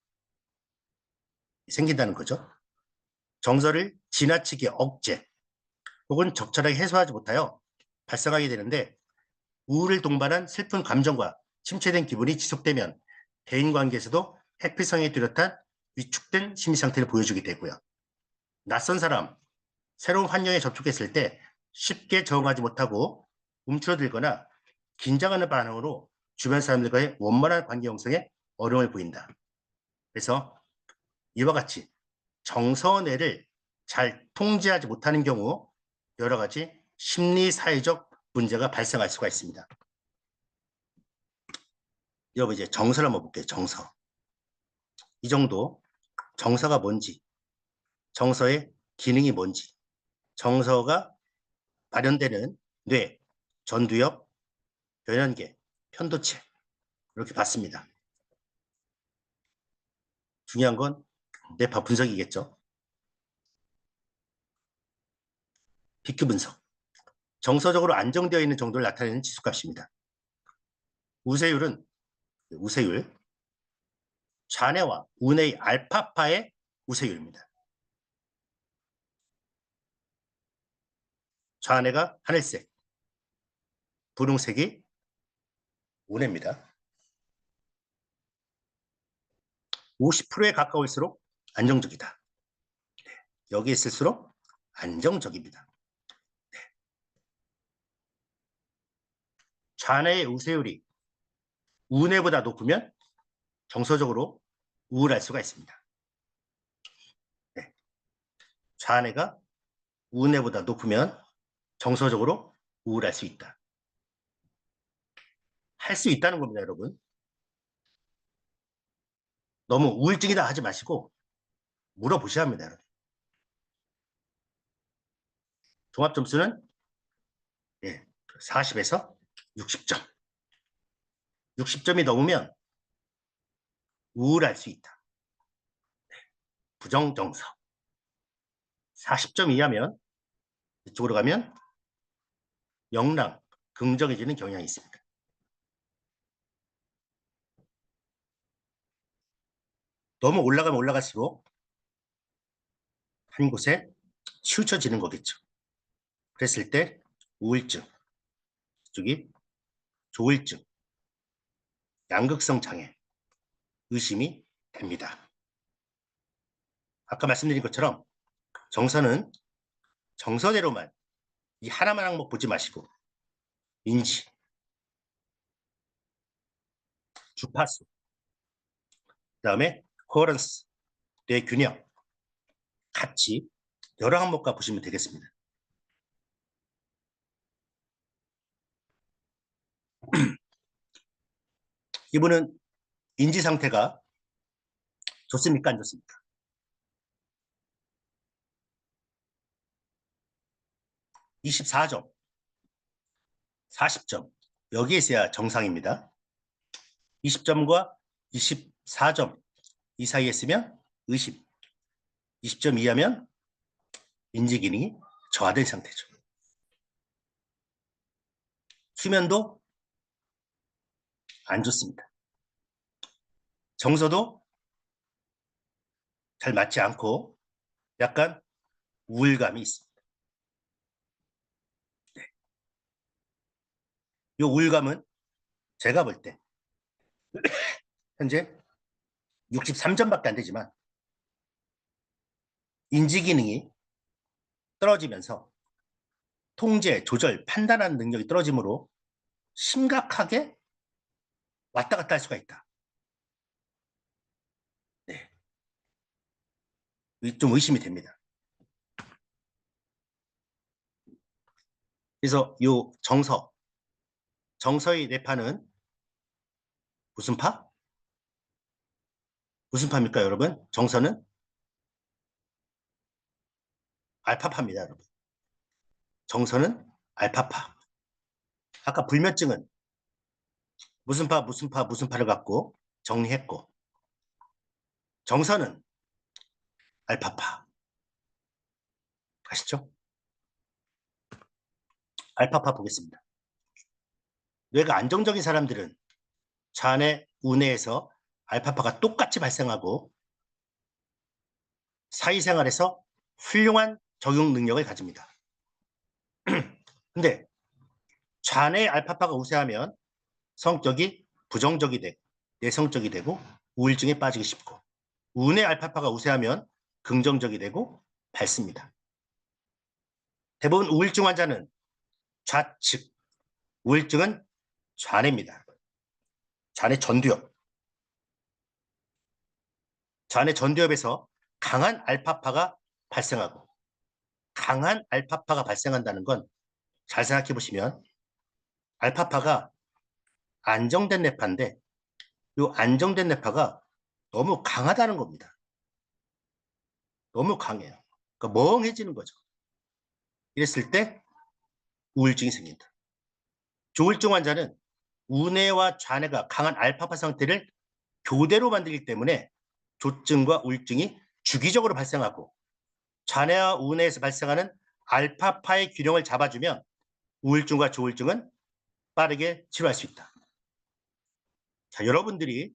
생긴다는 거죠. 정서를 지나치게 억제 혹은 적절하게 해소하지 못하여 발생하게 되는데 우울을 동반한 슬픈 감정과 침체된 기분이 지속되면 대인관계에서도 회피성에 뚜렷한 위축된 심리 상태를 보여주게 되고요. 낯선 사람, 새로운 환경에 접촉했을 때 쉽게 적응하지 못하고 움츠러들거나 긴장하는 반응으로 주변 사람들과의 원만한 관계 형성에 어려움을 보인다. 그래서 이와 같이 정서내를 잘 통제하지 못하는 경우 여러 가지 심리 사회적 문제가 발생할 수가 있습니다. 여러분 이제 정서를 한번 볼게요. 정서. 이 정도 정서가 뭔지, 정서의 기능이 뭔지, 정서가 발현되는 뇌, 전두엽, 변연계, 편도체 이렇게 봤습니다. 중요한 건 뇌파 분석이겠죠. BQ 분석. 정서적으로 안정되어 있는 정도를 나타내는 지수값입니다. 우세율은 우세율, 좌뇌와 우뇌의 알파파의 우세율입니다. 좌뇌가 하늘색, 분홍색이 우뇌입니다. 50%에 가까울수록 안정적이다. 여기 있을수록 안정적입니다. 좌뇌의 우세율이 우뇌보다 높으면 정서적으로 우울할 수가 있습니다. 네. 좌뇌가 우뇌보다 높으면 정서적으로 우울할 수 있다. 할 수 있다는 겁니다, 여러분. 너무 우울증이다 하지 마시고 물어보셔야 합니다, 여러분. 종합점수는 40에서 60점. 60점이 넘으면 우울할 수 있다. 부정정서. 40점 이하면 이쪽으로 가면 영랑, 긍정해지는 경향이 있습니다. 너무 올라가면 올라갈수록 한 곳에 치우쳐지는 거겠죠. 그랬을 때 우울증, 이쪽이 조울증, 양극성 장애, 의심이 됩니다. 아까 말씀드린 것처럼 정서는 정서대로만 이 하나만 항목 보지 마시고 인지, 주파수, 그다음에 코어런스, 뇌 균형 같이 여러 항목과 보시면 되겠습니다. 이분은 인지 상태가 좋습니까? 안 좋습니까? 24점, 40점 여기에 있어야 정상입니다. 20점과 24점 이 사이에 있으면 의심, 20점 이하면 인지 기능이 저하된 상태죠. 수면도 안 좋습니다. 정서도 잘 맞지 않고 약간 우울감이 있습니다. 이 우울감은 제가 볼 때 현재 63점밖에 안 되지만 인지 기능이 떨어지면서 통제, 조절, 판단하는 능력이 떨어지므로 심각하게 왔다 갔다 할 수가 있다. 네. 좀 의심이 됩니다. 그래서 이 정서의 뇌파는 무슨 파? 무슨 파입니까, 여러분? 정서는 알파파입니다, 여러분. 정서는 알파파. 아까 불면증은 무슨 파, 무슨 파, 무슨 파를 갖고 정리했고, 정서는 알파파. 아시죠? 알파파 보겠습니다. 뇌가 안정적인 사람들은 좌뇌, 우뇌에서 알파파가 똑같이 발생하고 사회생활에서 훌륭한 적용 능력을 가집니다. 근데 좌뇌 알파파가 우세하면 성격이 부정적이 되고 내성적이 되고 우울증에 빠지기 쉽고, 우뇌 알파파가 우세하면 긍정적이 되고 밝습니다. 대부분 우울증 환자는 좌측, 우울증은 좌뇌입니다. 좌뇌 전두엽. 좌뇌 전두엽에서 강한 알파파가 발생하고, 강한 알파파가 발생한다는 건 잘 생각해 보시면 알파파가 안정된 뇌파인데 이 안정된 뇌파가 너무 강하다는 겁니다. 너무 강해요. 그러니까 멍해지는 거죠. 이랬을 때 우울증이 생긴다. 조울증 환자는 우뇌와 좌뇌가 강한 알파파 상태를 교대로 만들기 때문에 조증과 우울증이 주기적으로 발생하고, 좌뇌와 우뇌에서 발생하는 알파파의 균형을 잡아주면 우울증과 조울증은 빠르게 치료할 수 있다. 자, 여러분들이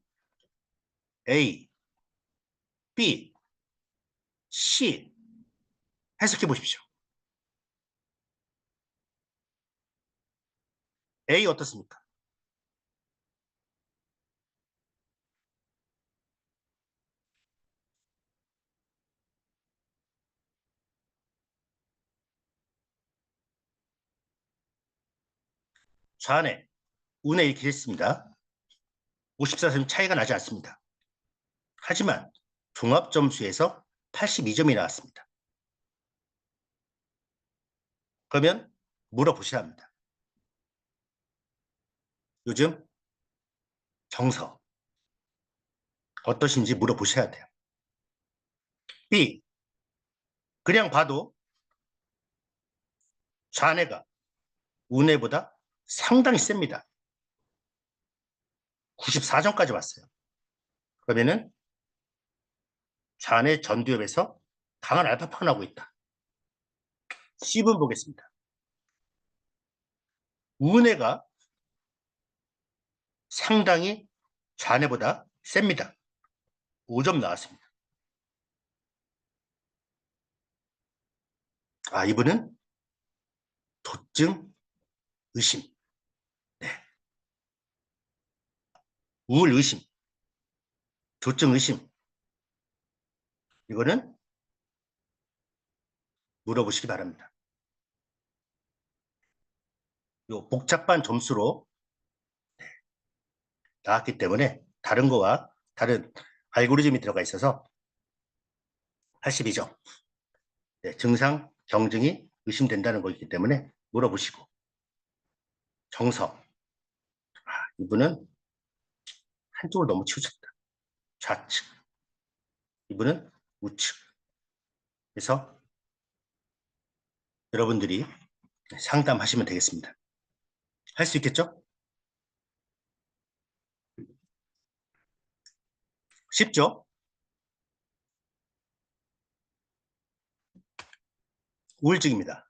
A, B, C 해석해 보십시오. A 어떻습니까? 좌뇌, 우뇌 이렇게 했습니다. 54점 차이가 나지 않습니다. 하지만 종합점수에서 82점이 나왔습니다. 그러면 물어보셔야 합니다. 요즘 정서 어떠신지 물어보셔야 돼요. B, 그냥 봐도 좌뇌가 우뇌보다 상당히 셉니다. 94점까지 왔어요. 그러면은 좌뇌 전두엽에서 강한 알파파가 나오고 있다. C분 보겠습니다. 우뇌가 상당히 좌뇌보다 셉니다. 5점 나왔습니다. 아, 이분은 조증, 의심, 네. 우울, 의심, 조증, 의심. 이거는 물어보시기 바랍니다. 요 복잡한 점수로 나왔기 때문에 다른 거와 다른 알고리즘이 들어가 있어서 82점. 네, 증상, 경증이 의심된다는 거기 때문에 물어보시고. 정서. 아, 이분은 한쪽을 너무 치우쳤다. 좌측. 이분은 우측. 그래서 여러분들이 상담하시면 되겠습니다. 할 수 있겠죠? 쉽죠? 우울증입니다.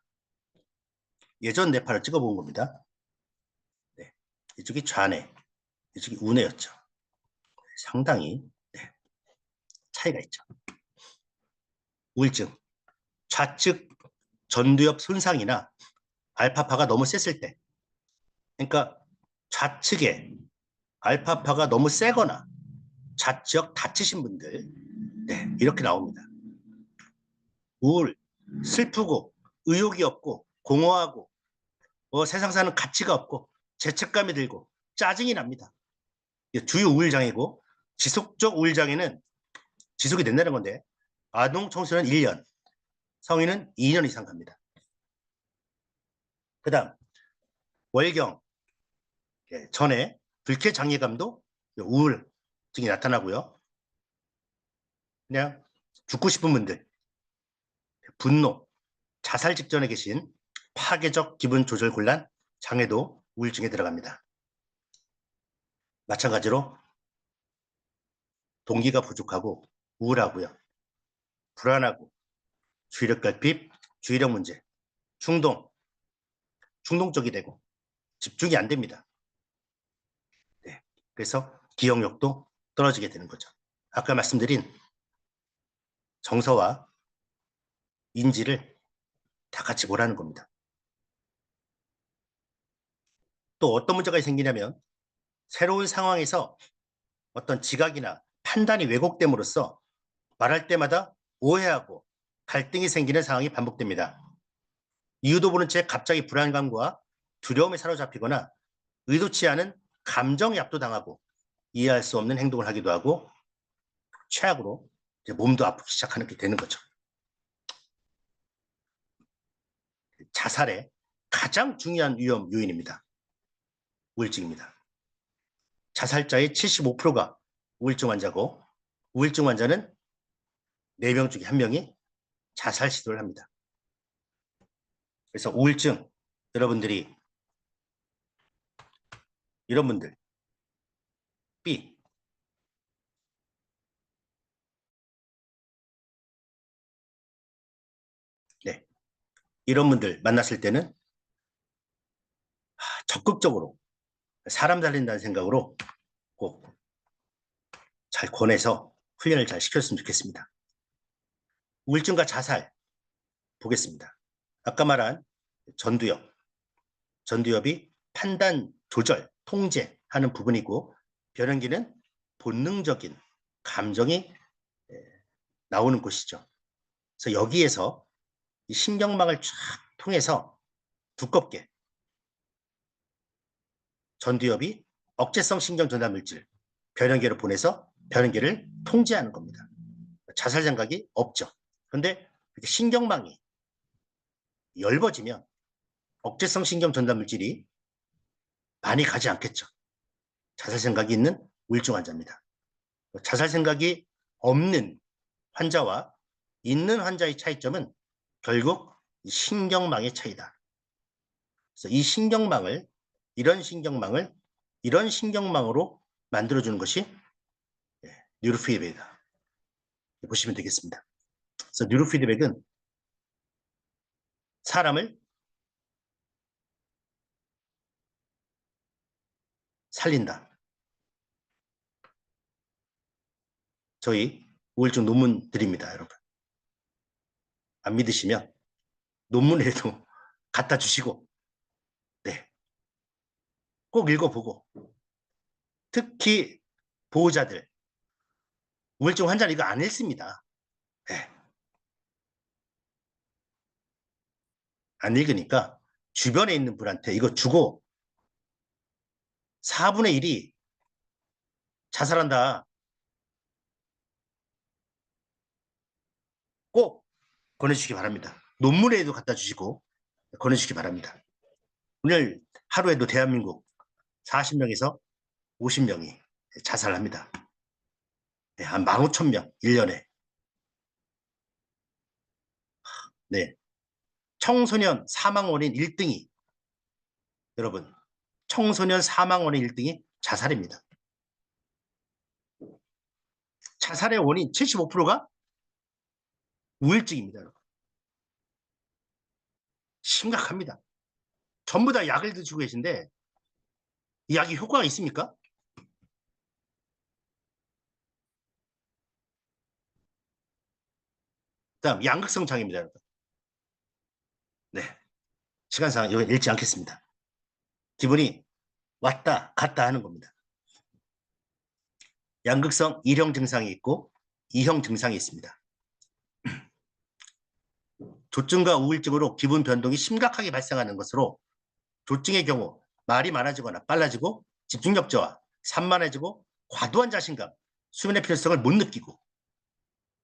예전 뇌파를 찍어본 겁니다. 네. 이쪽이 좌뇌, 이쪽이 우뇌였죠. 상당히 네, 차이가 있죠. 우울증, 좌측 전두엽 손상이나 알파파가 너무 셌을 때, 그러니까 좌측에 알파파가 너무 세거나 좌측 다치신 분들, 네, 이렇게 나옵니다. 우울, 슬프고 의욕이 없고 공허하고 세상 사는 가치가 없고 죄책감이 들고 짜증이 납니다. 주요 우울장애고, 지속적 우울장애는 지속이 된다는 건데 아동 청소년 1년, 성인은 2년 이상 갑니다. 그 다음 월경, 전에 불쾌 장애감도 우울증이 나타나고요. 그냥 죽고 싶은 분들, 분노, 자살 직전에 계신 파괴적 기분 조절 곤란, 장애도 우울증에 들어갑니다. 마찬가지로 동기가 부족하고 우울하고요. 불안하고 주의력 결핍, 주의력 문제, 충동적이 되고 집중이 안 됩니다. 네. 그래서 기억력도 떨어지게 되는 거죠. 아까 말씀드린 정서와 인지를 다 같이 보라는 겁니다. 또 어떤 문제가 생기냐면 새로운 상황에서 어떤 지각이나 판단이 왜곡됨으로써 말할 때마다 오해하고 갈등이 생기는 상황이 반복됩니다. 이유도 모른 채 갑자기 불안감과 두려움에 사로잡히거나 의도치 않은 감정에 압도당하고 이해할 수 없는 행동을 하기도 하고 최악으로 이제 몸도 아프기 시작하는 게 되는 거죠. 자살의 가장 중요한 위험 요인입니다. 우울증입니다. 자살자의 75%가 우울증 환자고 우울증 환자는 4명 중에 1명이 자살 시도를 합니다. 그래서 우울증 여러분들이 이런 분들 B 네. 이런 분들 만났을 때는 적극적으로 사람 살린다는 생각으로 꼭 잘 권해서 훈련을 잘 시켰으면 좋겠습니다. 우울증과 자살 보겠습니다. 아까 말한 전두엽, 전두엽이 판단, 조절, 통제하는 부분이고 변연기는 본능적인 감정이 나오는 곳이죠. 그래서 여기에서 이 신경망을 쫙 통해서 두껍게 전두엽이 억제성 신경 전달 물질 변연계로 보내서 변연계를 통제하는 겁니다. 자살 생각이 없죠. 그런데 신경망이 얇아지면 억제성 신경 전달 물질이 많이 가지 않겠죠. 자살 생각이 있는 우울증 환자입니다. 자살 생각이 없는 환자와 있는 환자의 차이점은 결국 신경망의 차이다. 그래서 이 신경망을 이런 신경망으로 만들어주는 것이 뉴로피드백이다. 보시면 되겠습니다. 그래서 뉴로피드백은 사람을 살린다. 저희 우울증 논문 드립니다, 여러분. 안 믿으시면 논문에도 갖다 주시고, 네, 꼭 읽어보고, 특히 보호자들, 우울증 환자는 이거 안 읽습니다. 네, 안 읽으니까 주변에 있는 분한테 이거 주고 4분의 1이 자살한다. 꼭 권해주시기 바랍니다. 논문에도 갖다 주시고 권해주시기 바랍니다. 오늘 하루에도 대한민국 40명에서 50명이 자살합니다. 네, 한 15,000명 1년에. 네, 청소년 사망 원인 1등이 여러분 청소년 사망 원인 1등이 자살입니다. 자살의 원인 75%가 우울증입니다. 여러분. 심각합니다. 전부 다 약을 드시고 계신데 이 약이 효과가 있습니까? 다음 양극성 장애입니다. 여러분. 네, 시간상 여기 읽지 않겠습니다. 기분이 왔다 갔다 하는 겁니다. 양극성 1형 증상이 있고 2형 증상이 있습니다. 조증과 우울증으로 기분 변동이 심각하게 발생하는 것으로 조증의 경우 말이 많아지거나 빨라지고 집중력 저하, 산만해지고 과도한 자신감, 수면의 필요성을 못 느끼고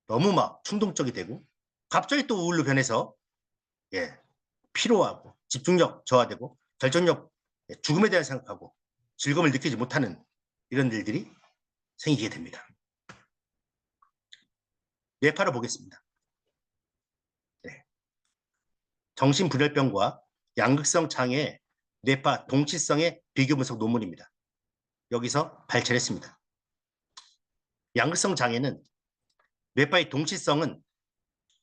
너무 막 충동적이 되고 갑자기 또 우울로 변해서 피로하고 집중력 저하되고 결정력, 죽음에 대한 생각하고 즐거움을 느끼지 못하는 이런 일들이 생기게 됩니다. 뇌파로 보겠습니다. 네. 정신분열병과 양극성 장애의 뇌파 동치성의 비교 분석 논문입니다. 여기서 발췌했습니다. 양극성 장애는 뇌파의 동치성은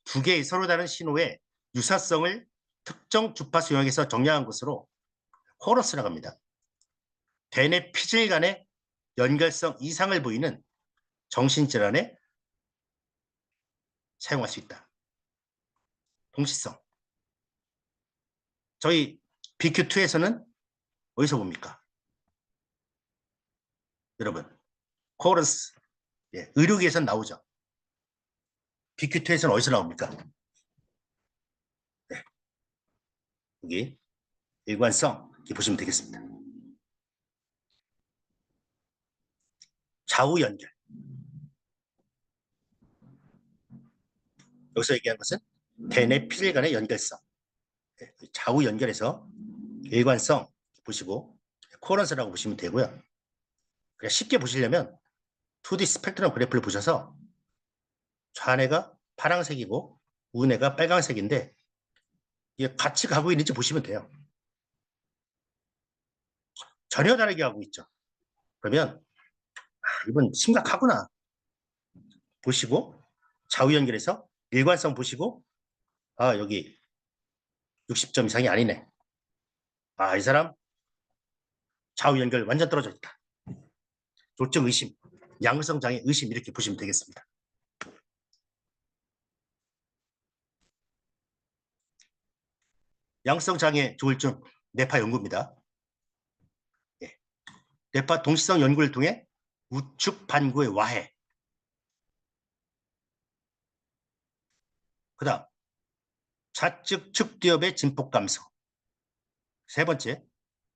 두 개의 서로 다른 신호의 유사성을 특정 주파수 영역에서 정량한 것으로 코러스라고 합니다. 대뇌 피질 간의 연결성 이상을 보이는 정신질환에 사용할 수 있다. 동시성. 저희 BQ2에서는 어디서 봅니까? 여러분, 코러스. 예, 의료계에서는 나오죠. BQ2에서는 어디서 나옵니까? 네. 여기 일관성 이렇게 보시면 되겠습니다. 좌우 연결. 여기서 얘기한 것은 대뇌 피질 간의 연결성. 좌우 연결해서 일관성 보시고 코런스라고 보시면 되고요. 그냥 쉽게 보시려면 2D 스펙트럼 그래프를 보셔서 좌뇌가 파란색이고 우뇌가 빨간색인데 이게 같이 가고 있는지 보시면 돼요. 전혀 다르게 가고 있죠. 그러면 이건 심각하구나 보시고 좌우 연결해서 일관성 보시고 여기 60점 이상이 아니네. 이 사람 좌우 연결 완전 떨어져 있다. 조증 의심, 양극성 장애 의심 이렇게 보시면 되겠습니다. 양극성 장애 조울증 뇌파 연구입니다. 예. 뇌파 동시성 연구를 통해 우측 반구의 와해, 그 다음 좌측 측두엽의 진폭 감소, 세 번째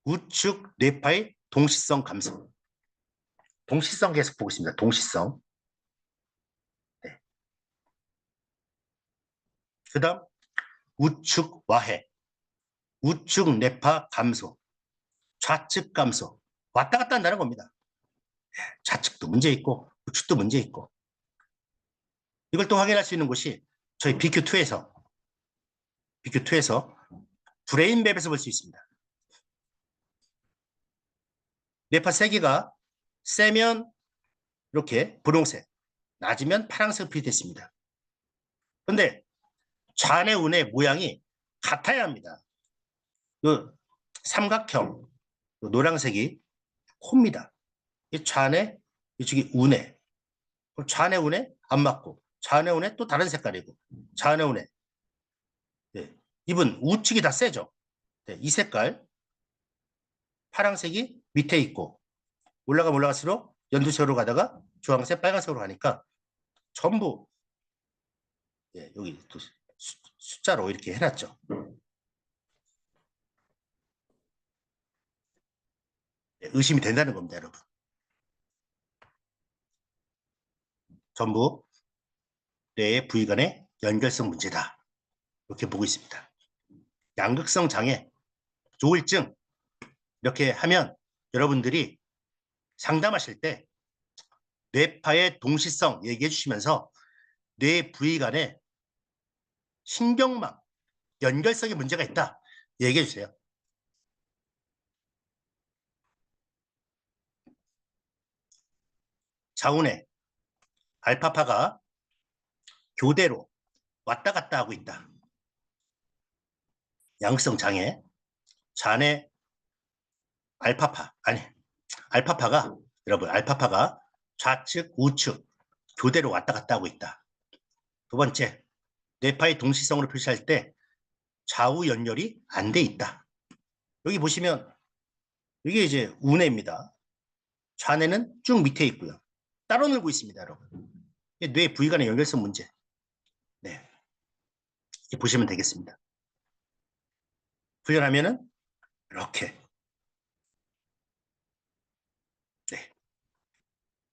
우측 뇌파의 동시성 감소. 동시성 계속 보고 있습니다. 동시성. 네. 그 다음 우측 와해, 우측 뇌파 감소, 좌측 감소. 왔다 갔다 한다는 겁니다. 좌측도 문제 있고 우측도 문제 있고. 이걸 또 확인할 수 있는 곳이 저희 BQ2에서 브레인맵에서 볼 수 있습니다. 뇌파 세개가 세면 이렇게 분홍색, 낮으면 파란색 표시됐습니다. 그런데 좌뇌 우뇌 모양이 같아야 합니다. 그 삼각형 노란색이 코입니다. 이 좌뇌, 이쪽이 우뇌. 좌뇌 우뇌 안 맞고 좌뇌 우뇌 또 다른 색깔이고 좌뇌 우뇌. 네. 입은 우측이 다 세죠. 네. 이 색깔 파란색이 밑에 있고 올라가면 올라갈수록 연두색으로 가다가 주황색, 빨간색으로 가니까 전부 여기 또 숫자로 이렇게 해놨죠. 의심이 된다는 겁니다, 여러분. 전부 뇌의 부위 간의 연결성 문제다. 이렇게 보고 있습니다. 양극성 장애, 조울증 이렇게 하면 여러분들이 상담하실 때 뇌파의 동시성 얘기해 주시면서 뇌 부위 간의 신경망, 연결성에 문제가 있다. 얘기해 주세요. 좌우뇌, 알파파가 교대로 왔다 갔다 하고 있다. 양극성 장애, 좌뇌 알파파가 여러분 알파파가 좌측, 우측 교대로 왔다 갔다 하고 있다. 두 번째, 뇌파의 동시성으로 표시할 때 좌우 연결이 안 돼 있다. 여기 보시면 이게 이제 우뇌입니다. 좌뇌는 쭉 밑에 있고요. 따로 놀고 있습니다, 여러분. 뇌 부위 간의 연결성 문제. 네, 이렇게 보시면 되겠습니다. 훈련하면은 이렇게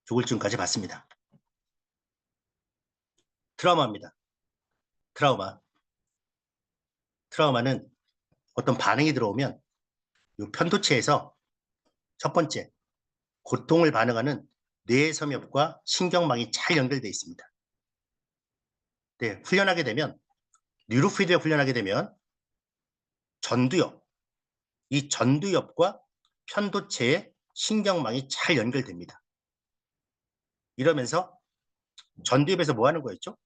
조울증까지 봤습니다. 트라우마입니다. 트라우마는 어떤 반응이 들어오면 이 편도체에서 첫 번째 고통을 반응하는 뇌 섬엽과 신경망이 잘 연결되어 있습니다. 네, 훈련하게 되면 뉴로피드백 훈련하게 되면 전두엽, 이 전두엽과 편도체의 신경망이 잘 연결됩니다. 이러면서 전두엽에서 뭐 하는 거였죠?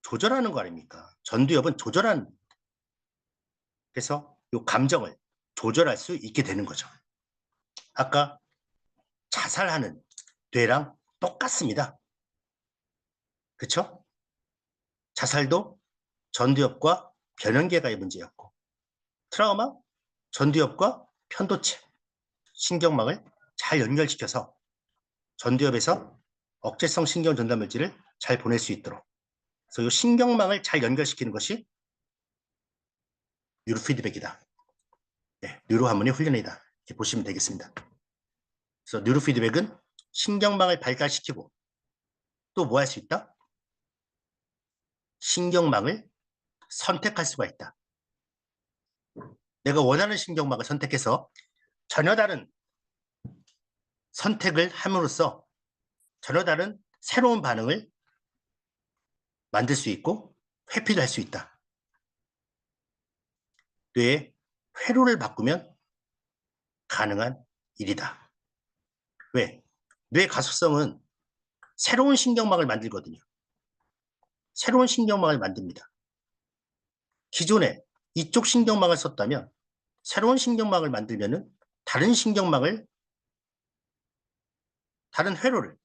조절하는 거 아닙니까? 전두엽은 조절하는, 그래서 이 감정을 조절할 수 있게 되는 거죠. 아까 자살하는 뇌랑 똑같습니다. 그렇죠? 자살도 전두엽과 변연계가의 문제였고, 트라우마, 전두엽과 편도체, 신경망을 잘 연결시켜서 전두엽에서 억제성 신경 전달 물질을 잘 보낼 수 있도록, 그래서 이 신경망을 잘 연결시키는 것이 뉴로피드백이다. 네, 뉴로하모니 훈련이다. 이렇게 보시면 되겠습니다. 그래서 뉴로피드백은 신경망을 발달시키고 또 뭐 할 수 있다? 신경망을 선택할 수가 있다. 내가 원하는 신경망을 선택해서 전혀 다른 선택을 함으로써 전혀 다른 새로운 반응을 만들 수 있고 회피를 할 수 있다. 뇌의 회로를 바꾸면 가능한 일이다. 왜? 뇌 가소성은 새로운 신경망을 만들거든요. 새로운 신경망을 만듭니다. 기존에 이쪽 신경망을 썼다면 새로운 신경망을 만들면은 다른 신경망을, 다른 회로를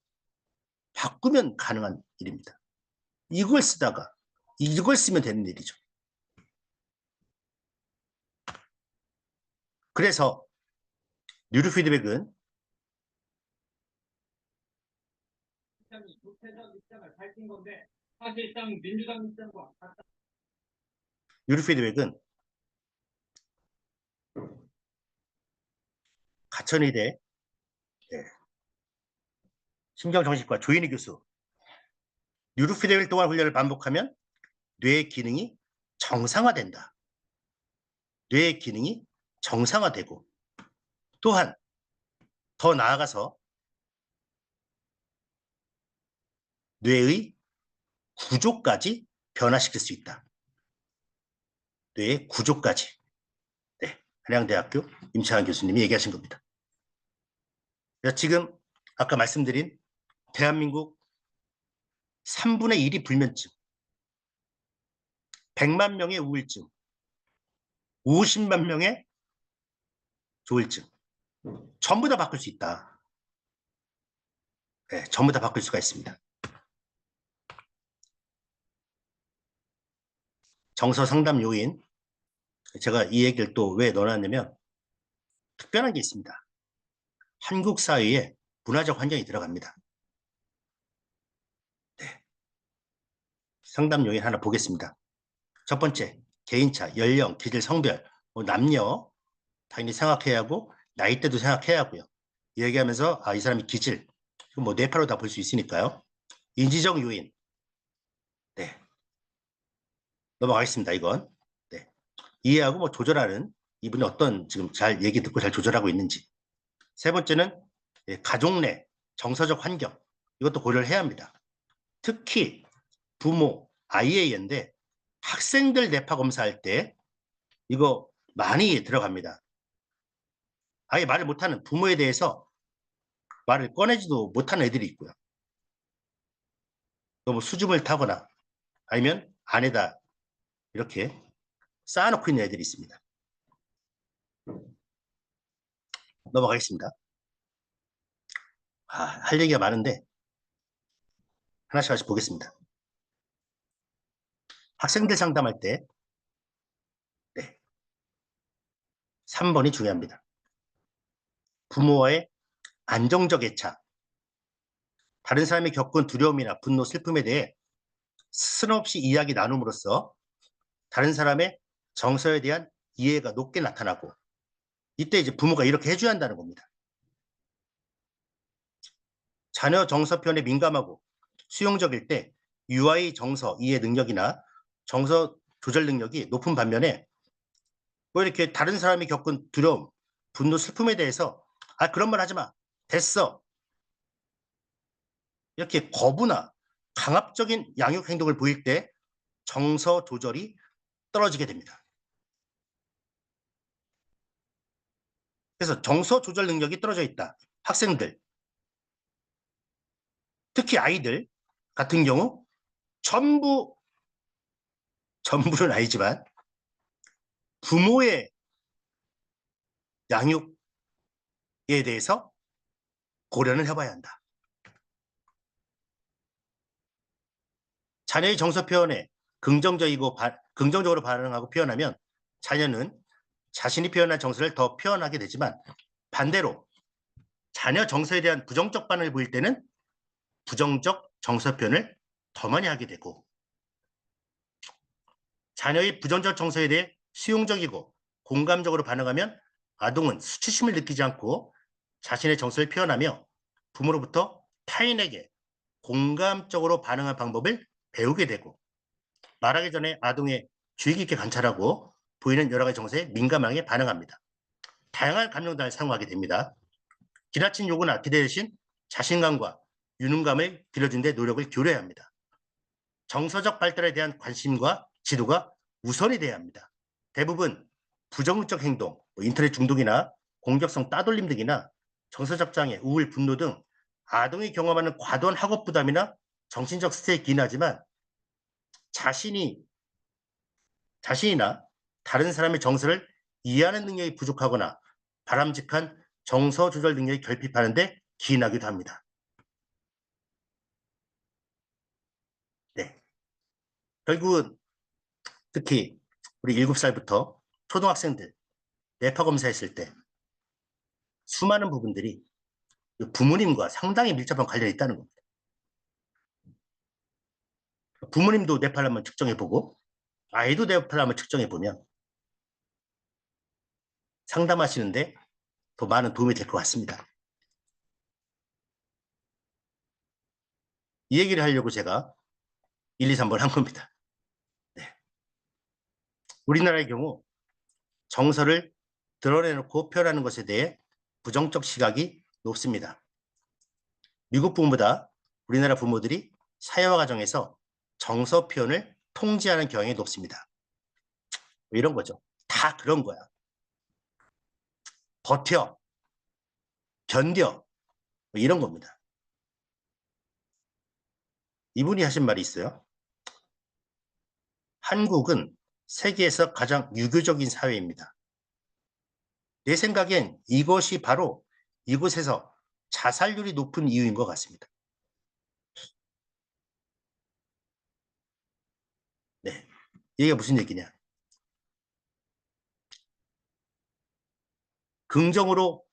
바꾸면 가능한 일입니다. 이걸 쓰다가 이걸 쓰면 되는 일이죠. 그래서 뉴로피드백은 뉴로피드백은 가천의대 신경정신과 조인희 교수, 뉴로피드백 동안 훈련을 반복하면 뇌의 기능이 정상화된다. 뇌의 기능이 정상화되고 또한 더 나아가서 뇌의 구조까지 변화시킬 수 있다. 뇌의 구조까지. 네, 한양대학교 임창환 교수님이 얘기하신 겁니다. 지금 아까 말씀드린 대한민국 3분의 1이 불면증, 100만 명의 우울증, 50만 명의 조울증, 전부 다 바꿀 수 있다. 네, 전부 다 바꿀 수가 있습니다. 정서 상담 요인, 제가 이 얘기를 또 왜 넣어놨냐면 특별한 게 있습니다. 한국 사회에 문화적 환경이 들어갑니다. 네. 상담 요인 하나 보겠습니다. 첫 번째, 개인차, 연령, 기질, 성별, 남녀 당연히 생각해야 하고 나이대도 생각해야 하고요. 얘기하면서 이 사람이 기질, 뭐 뇌파로 다 볼 수 있으니까요. 인지적 요인, 네, 넘어가겠습니다. 이건 네. 이해하고 뭐 조절하는, 이분이 어떤 지금 잘 얘기 듣고 잘 조절하고 있는지. 세 번째는 가족 내 정서적 환경, 이것도 고려를 해야 합니다. 특히 부모, 아이의 학생들 뇌파 검사할 때 이거 많이 들어갑니다. 아예 말을 못하는 부모에 대해서 말을 꺼내지도 못하는 애들이 있고요. 너무 수줍음을 타거나 아니면 안에다 이렇게 쌓아놓고 있는 애들이 있습니다. 넘어가겠습니다. 할 얘기가 많은데 하나씩 하나씩 보겠습니다. 학생들 상담할 때 네, 3번이 중요합니다. 부모와의 안정적 애착, 다른 사람이 겪은 두려움이나 분노, 슬픔에 대해 스스럼 없이 이야기 나눔으로써 다른 사람의 정서에 대한 이해가 높게 나타나고, 이때 이제 부모가 이렇게 해줘야 한다는 겁니다. 자녀 정서 표현에 민감하고 수용적일 때 유아의 정서 이해 능력이나 정서 조절 능력이 높은 반면에 뭐 이렇게 다른 사람이 겪은 두려움, 분노, 슬픔에 대해서 그런 말 하지 마, 됐어, 이렇게 거부나 강압적인 양육 행동을 보일 때 정서 조절이 떨어지게 됩니다. 그래서 정서 조절 능력이 떨어져 있다. 학생들, 특히 아이들 같은 경우 전부는 아니지만 부모의 양육에 대해서 고려는 해봐야 한다. 자녀의 정서 표현에 긍정적으로 반응하고 표현하면 자녀는 자신이 표현한 정서를 더 표현하게 되지만, 반대로 자녀 정서에 대한 부정적 반응을 보일 때는 부정적 정서 표현을 더 많이 하게 되고, 자녀의 부정적 정서에 대해 수용적이고 공감적으로 반응하면 아동은 수치심을 느끼지 않고 자신의 정서를 표현하며 부모로부터 타인에게 공감적으로 반응한 방법을 배우게 되고, 말하기 전에 아동의 주의 깊게 관찰하고 보이는 여러 가지 정서에 민감하게 반응합니다. 다양한 감정단을 사용하게 됩니다. 지나친 요구나 기대 대신 자신감과 유능감을 길러준 데 노력을 기울여야 합니다. 정서적 발달에 대한 관심과 지도가 우선이 돼야 합니다. 대부분 부정적 행동, 인터넷 중독이나 공격성 따돌림 등이나 정서적 장애, 우울, 분노 등 아동이 경험하는 과도한 학업 부담이나 정신적 스트레스에 기인하지만, 자신이나 다른 사람의 정서를 이해하는 능력이 부족하거나 바람직한 정서 조절 능력이 결핍하는 데 기인하기도 합니다. 네. 결국은 특히 우리 7살부터 초등학생들 뇌파 검사했을 때 수많은 부분들이 부모님과 상당히 밀접한 관련이 있다는 겁니다. 부모님도 뇌파를 한번 측정해보고 아이도 뇌파를 한번 측정해보면 상담하시는데 더 많은 도움이 될 것 같습니다. 이 얘기를 하려고 제가 1, 2, 3번 한 겁니다. 네. 우리나라의 경우 정서를 드러내놓고 표현하는 것에 대해 부정적 시각이 높습니다. 미국 부모보다 우리나라 부모들이 사회화 과정에서 정서 표현을 통제하는 경향이 높습니다. 이런 거죠. 다 그런 거야. 버텨, 견뎌, 이런 겁니다. 이분이 하신 말이 있어요. 한국은 세계에서 가장 유교적인 사회입니다. 내 생각엔 이것이 바로 이곳에서 자살률이 높은 이유인 것 같습니다. 네, 이게 무슨 얘기냐? 긍정으로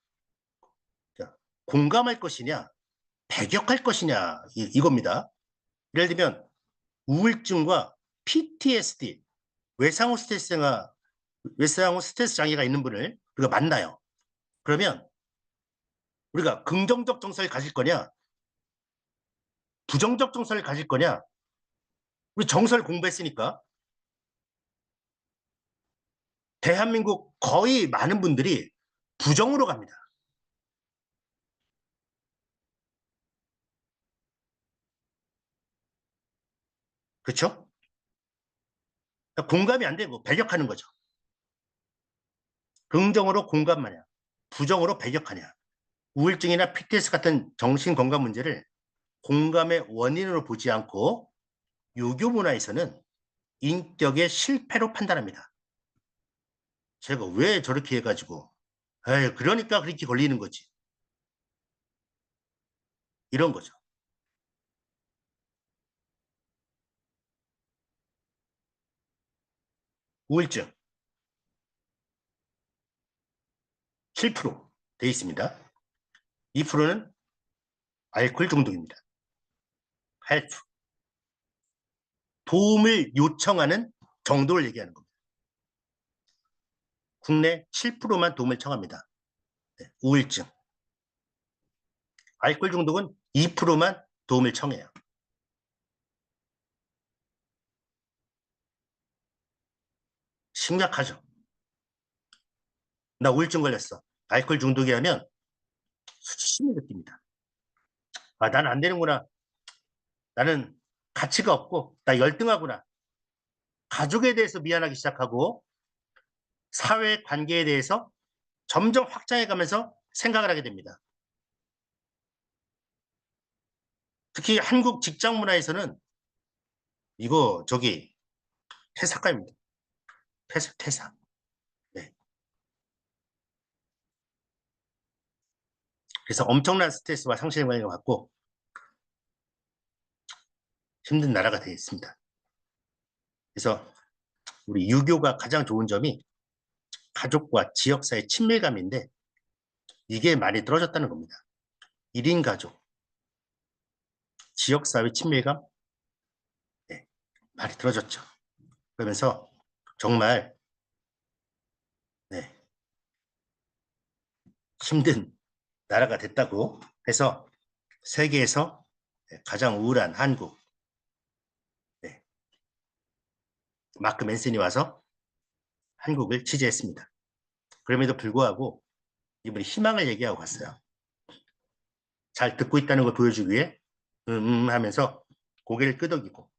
공감할 것이냐, 배격할 것이냐, 이겁니다. 예를 들면 우울증과 PTSD, 외상후 스트레스 장애가 있는 분을 우리가 만나요. 그러면 우리가 긍정적 정서를 가질 거냐, 부정적 정서를 가질 거냐? 우리 정서를 공부했으니까 대한민국 거의 많은 분들이 부정으로 갑니다. 그렇죠? 공감이 안 되고 배격하는 거죠. 긍정으로 공감하냐, 부정으로 배격하냐. 우울증이나 PTSD 같은 정신건강 문제를 공감의 원인으로 보지 않고 유교 문화에서는 인격의 실패로 판단합니다. 제가 왜 저렇게 해가지고, 에이, 그러니까 그렇게 걸리는 거지. 이런 거죠. 우울증 7%돼 있습니다. 2%는 알코올 중독입니다. 8%. 도움을 요청하는 정도를 얘기하는 겁니다. 국내 7%만 도움을 청합니다. 네, 우울증. 알코올 중독은 2%만 도움을 청해요. 심각하죠. 나 우울증 걸렸어. 알코올 중독이라면 수치심을 느낍니다. 아, 나는 안 되는구나. 나는 가치가 없고 나 열등하구나. 가족에 대해서 미안하기 시작하고 사회 관계에 대해서 점점 확장해 가면서 생각을 하게 됩니다. 특히 한국 직장 문화에서는 이거 저기 퇴사과입니다. 퇴사. 네. 그래서 엄청난 스트레스와 상실감을 갖고 힘든 나라가 되겠습니다. 그래서 우리 유교가 가장 좋은 점이 가족과 지역사회 친밀감인데 이게 많이 떨어졌다는 겁니다. 1인 가족, 지역사회 친밀감, 네, 많이 떨어졌죠. 그러면서 정말 네, 힘든 나라가 됐다고 해서 세계에서 가장 우울한 한국, 네, 마크 맨슨이 와서 한국을 취재했습니다. 그럼에도 불구하고 이분이 희망을 얘기하고 갔어요. 잘 듣고 있다는 걸 보여주기 위해 하면서 고개를 끄덕이고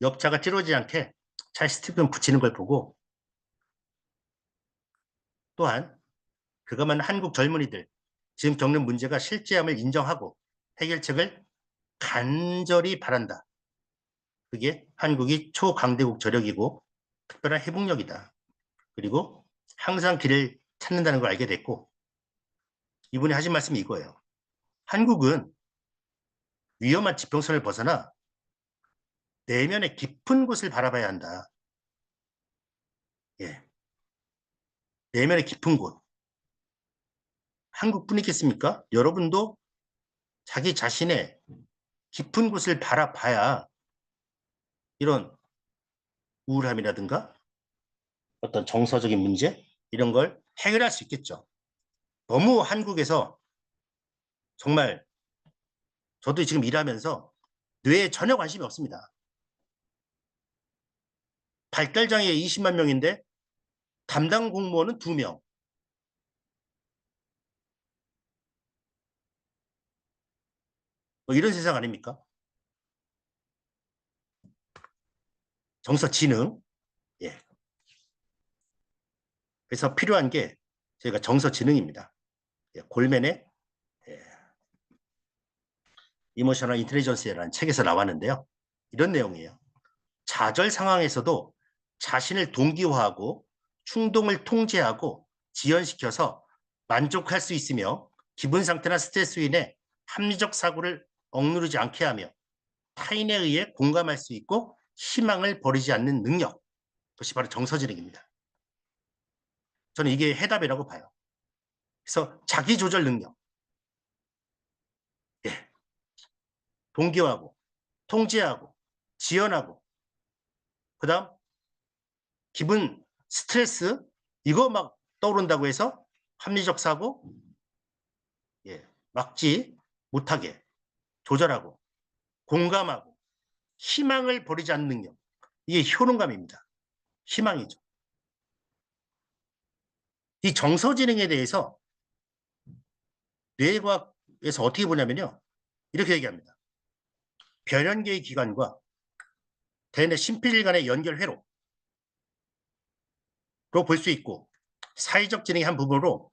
옆차가 찌르지 않게 잘 스티븐 붙이는 걸 보고 또한 그것만 한국 젊은이들 지금 겪는 문제가 실제함을 인정하고 해결책을 간절히 바란다. 그게 한국이 초강대국 저력이고 특별한 회복력이다. 그리고 항상 길을 찾는다는 걸 알게 됐고 이분이 하신 말씀이 이거예요. 한국은 위험한 지평선을 벗어나 내면의 깊은 곳을 바라봐야 한다. 예. 내면의 깊은 곳. 한국뿐이겠습니까? 여러분도 자기 자신의 깊은 곳을 바라봐야 이런 우울함이라든가 어떤 정서적인 문제 이런 걸 해결할 수 있겠죠. 너무 한국에서 정말 저도 지금 일하면서 뇌에 전혀 관심이 없습니다. 발달장애 20만 명인데 담당 공무원은 2명. 뭐 이런 세상 아닙니까? 정서지능. 예. 그래서 필요한 게 저희가 정서지능입니다. 예. 골맨의 예. 이모셔널 인텔리전스라는 책에서 나왔는데요. 이런 내용이에요. 좌절 상황에서도 자신을 동기화하고 충동을 통제하고 지연시켜서 만족할 수 있으며 기분 상태나 스트레스로 인해 합리적 사고를 억누르지 않게 하며 타인에 의해 공감할 수 있고 희망을 버리지 않는 능력. 그것이 바로 정서지능입니다. 저는 이게 해답이라고 봐요. 그래서 자기조절 능력. 예. 동기화하고 통제하고 지연하고 그다음 기분 스트레스 이거 막 떠오른다고 해서 합리적 사고 예, 막지 못하게 조절하고 공감하고 희망을 버리지 않는 능력 이게 효능감입니다. 희망이죠. 이 정서지능에 대해서 뇌과학에서 어떻게 보냐면요. 이렇게 얘기합니다. 변연계의 기관과 대뇌 심피질간의 연결 회로로 볼 수 있고 사회적 지능의 한 부분으로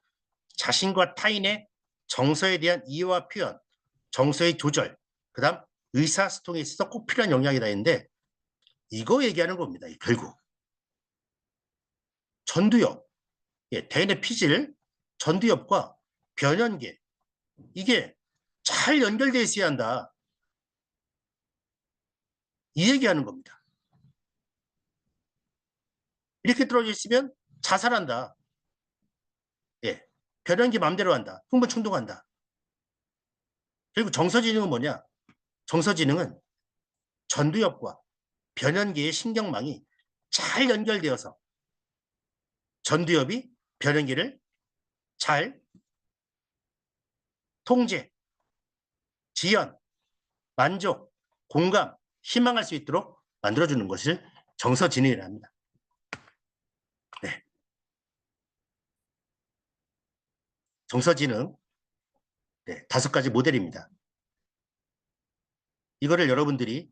자신과 타인의 정서에 대한 이해와 표현, 정서의 조절, 그다음 의사소통에 있어서 꼭 필요한 역량이다 했는데 이거 얘기하는 겁니다. 결국 전두엽, 예, 대뇌 피질, 전두엽과 변연계 이게 잘 연결되어 있어야 한다. 이 얘기하는 겁니다. 이렇게 떨어져 있으면 자살한다. 예, 변연계 마음대로 한다. 흥분 충동한다. 그리고 정서지능은 뭐냐? 정서지능은 전두엽과 변연계의 신경망이 잘 연결되어서 전두엽이 변연계를 잘 통제, 지연, 만족, 공감, 희망할 수 있도록 만들어주는 것을 정서지능이라 합니다. 네. 정서지능 네, 5가지 모델입니다. 이거를 여러분들이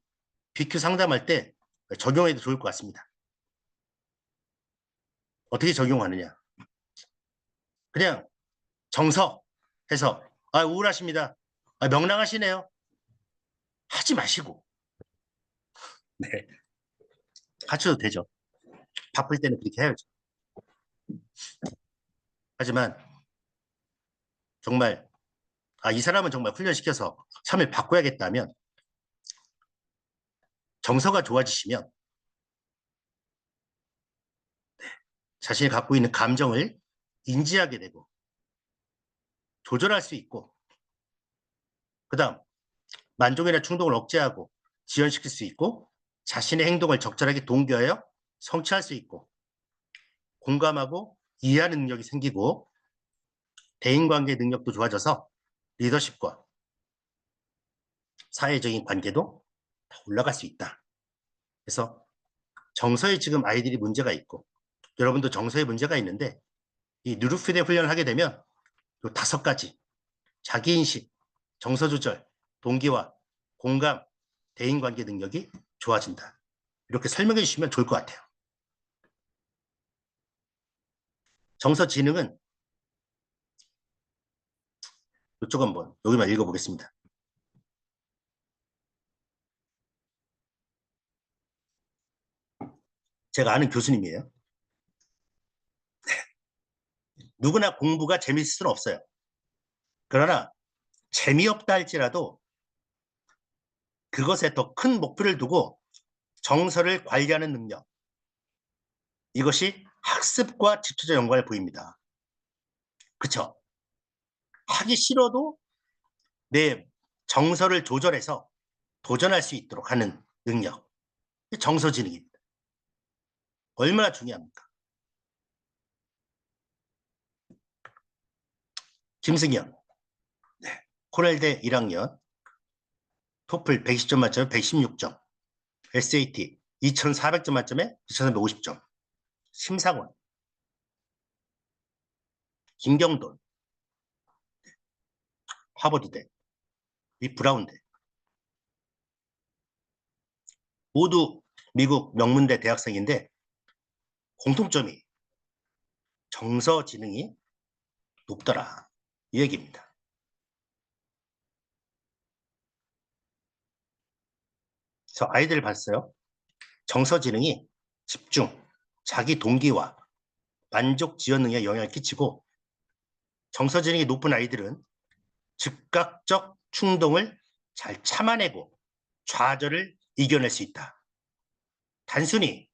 BQ 상담할 때 적용해도 좋을 것 같습니다. 어떻게 적용하느냐? 그냥 정서 해서 우울하십니다. 명랑하시네요. 하지 마시고 네, 하셔도 되죠. 바쁠 때는 그렇게 해야죠. 하지만 정말 이 사람은 정말 훈련시켜서 삶을 바꿔야겠다면 정서가 좋아지시면 자신이 갖고 있는 감정을 인지하게 되고 조절할 수 있고 그다음 만족이나 충동을 억제하고 지연시킬 수 있고 자신의 행동을 적절하게 동기하여 성취할 수 있고 공감하고 이해하는 능력이 생기고 대인관계 능력도 좋아져서 리더십과 사회적인 관계도 올라갈 수 있다. 그래서 정서에 지금 아이들이 문제가 있고 여러분도 정서에 문제가 있는데 이 누르피드 훈련을 하게 되면 이 5가지 자기인식, 정서조절, 동기화, 공감, 대인관계 능력이 좋아진다. 이렇게 설명해 주시면 좋을 것 같아요. 정서지능은 이쪽 한번 여기만 읽어보겠습니다. 제가 아는 교수님이에요. 누구나 공부가 재밌을 수는 없어요. 그러나 재미없다 할지라도 그것에 더 큰 목표를 두고 정서를 관리하는 능력. 이것이 학습과 직접적 연관을 보입니다. 그렇죠? 하기 싫어도 내 정서를 조절해서 도전할 수 있도록 하는 능력. 정서지능입니다. 얼마나 중요합니까? 김승현. 네. 코렐대 1학년. 토플 120점 만점에 116점. SAT 2,400점 만점에 2,350점. 심상원. 김경돈. 하버드대. 이 브라운대. 모두 미국 명문대 대학생인데 공통점이 정서 지능이 높더라. 이 얘기입니다. 저 아이들 봤어요. 정서 지능이 집중, 자기 동기와 만족 지연 능력에 영향을 끼치고 정서 지능이 높은 아이들은 즉각적 충동을 잘 참아내고 좌절을 이겨낼 수 있다. 단순히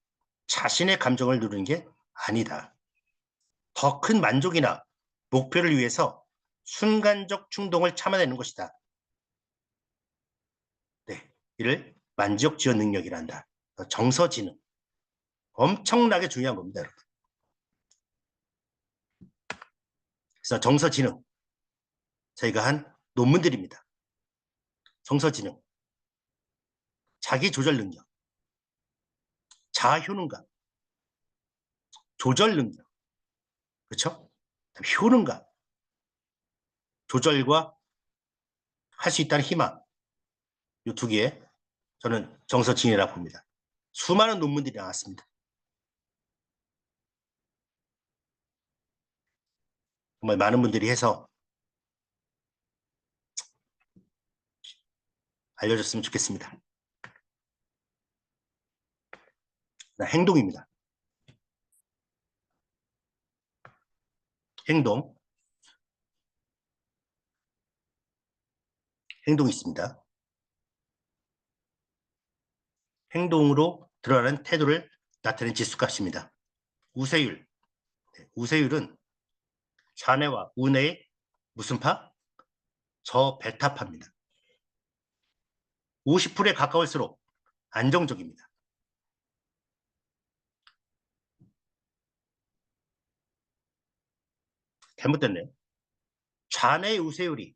자신의 감정을 누르는 게 아니다. 더 큰 만족이나 목표를 위해서 순간적 충동을 참아내는 것이다. 네, 이를 만족 지원 능력이란다. 정서 지능. 엄청나게 중요한 겁니다, 여러분. 그래서 정서 지능. 저희가 한 논문들입니다. 정서 지능. 자기 조절 능력. 자아 효능감. 조절 능력. 그렇죠? 효능감. 조절과 할 수 있다는 희망. 이 2개 저는 정서 지능이라고 봅니다. 수많은 논문들이 나왔습니다. 정말 많은 분들이 해서 알려줬으면 좋겠습니다. 행동입니다. 행동이 있습니다. 행동으로 드러나는 태도를 나타내는 지수값입니다. 우세율. 우세율은 좌뇌와 우뇌의 무슨 파? 저베타파입니다. 50%에 가까울수록 안정적입니다. 잘못됐네요. 좌뇌의 우세율이